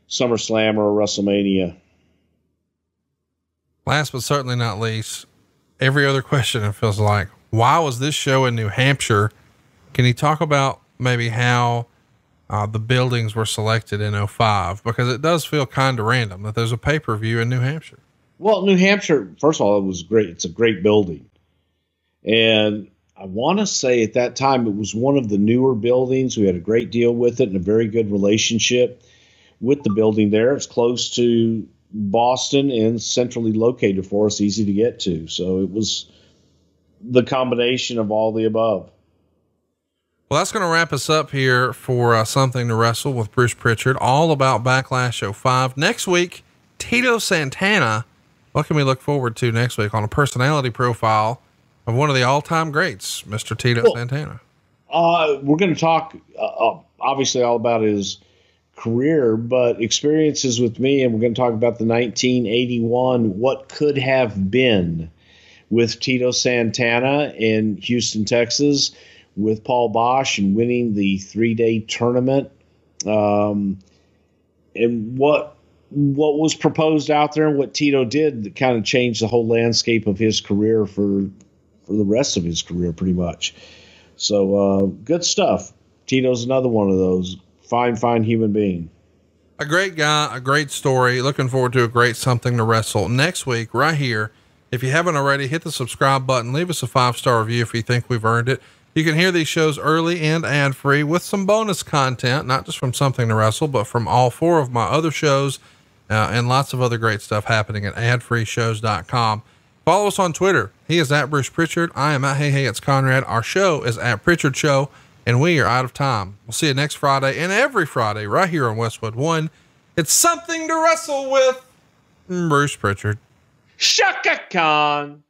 SummerSlam or a WrestleMania. Last but certainly not least, every other question, it feels like, why was this show in New Hampshire? Can you talk about maybe how the buildings were selected in 2005? Because it does feel kind of random that there's a pay-per-view in New Hampshire. Well, New Hampshire, first of all, it was great. It's a great building. And I want to say at that time, it was one of the newer buildings. We had a great deal with it and a very good relationship with the building there. It's close to Boston and centrally located for us, easy to get to. So it was the combination of all the above. Well, that's going to wrap us up here for Something to Wrestle with Bruce Pritchard, all about Backlash 05. Next week, Tito Santana. What can we look forward to next week on a personality profile of one of the all-time greats, Mr. Tito Santana? We're going to talk, obviously, all about his career, but experiences with me, and we're going to talk about the 1981 What Could Have Been with Tito Santana in Houston, Texas, with Paul Bosch and winning the 3-day tournament, and what was proposed out there and what Tito did that kind of changed the whole landscape of his career for the rest of his career, pretty much. So good stuff. Tito's another one of those fine human being. A great guy, a great story. Looking forward to a great Something to Wrestle next week right here. If you haven't already, hit the subscribe button, leave us a 5-star review if you think we've earned it. You can hear these shows early and ad free with some bonus content, not just from Something to Wrestle, but from all 4 of my other shows, and lots of other great stuff happening at adfreeshows.com. Follow us on Twitter. He is at Bruce Pritchard. I am at Hey, it's Conrad. Our show is at Pritchard Show, and we are out of time. We'll see you next Friday and every Friday right here on Westwood One. It's Something to Wrestle with Bruce Pritchard. Shaka Khan.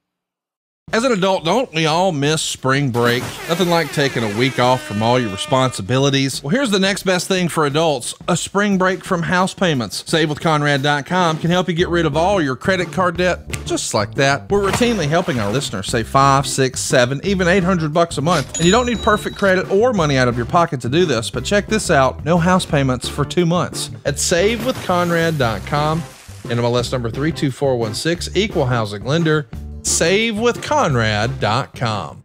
As an adult, don't we all miss spring break? Nothing like taking a week off from all your responsibilities. Well, here's the next best thing for adults, a spring break from house payments. SaveWithConrad.com can help you get rid of all your credit card debt, just like that. We're routinely helping our listeners save $500, $600, $700, even $800 a month. And you don't need perfect credit or money out of your pocket to do this, but check this out. No house payments for 2 months at SaveWithConrad.com. NMLS number 32416, equal housing lender. SaveWithConrad.com.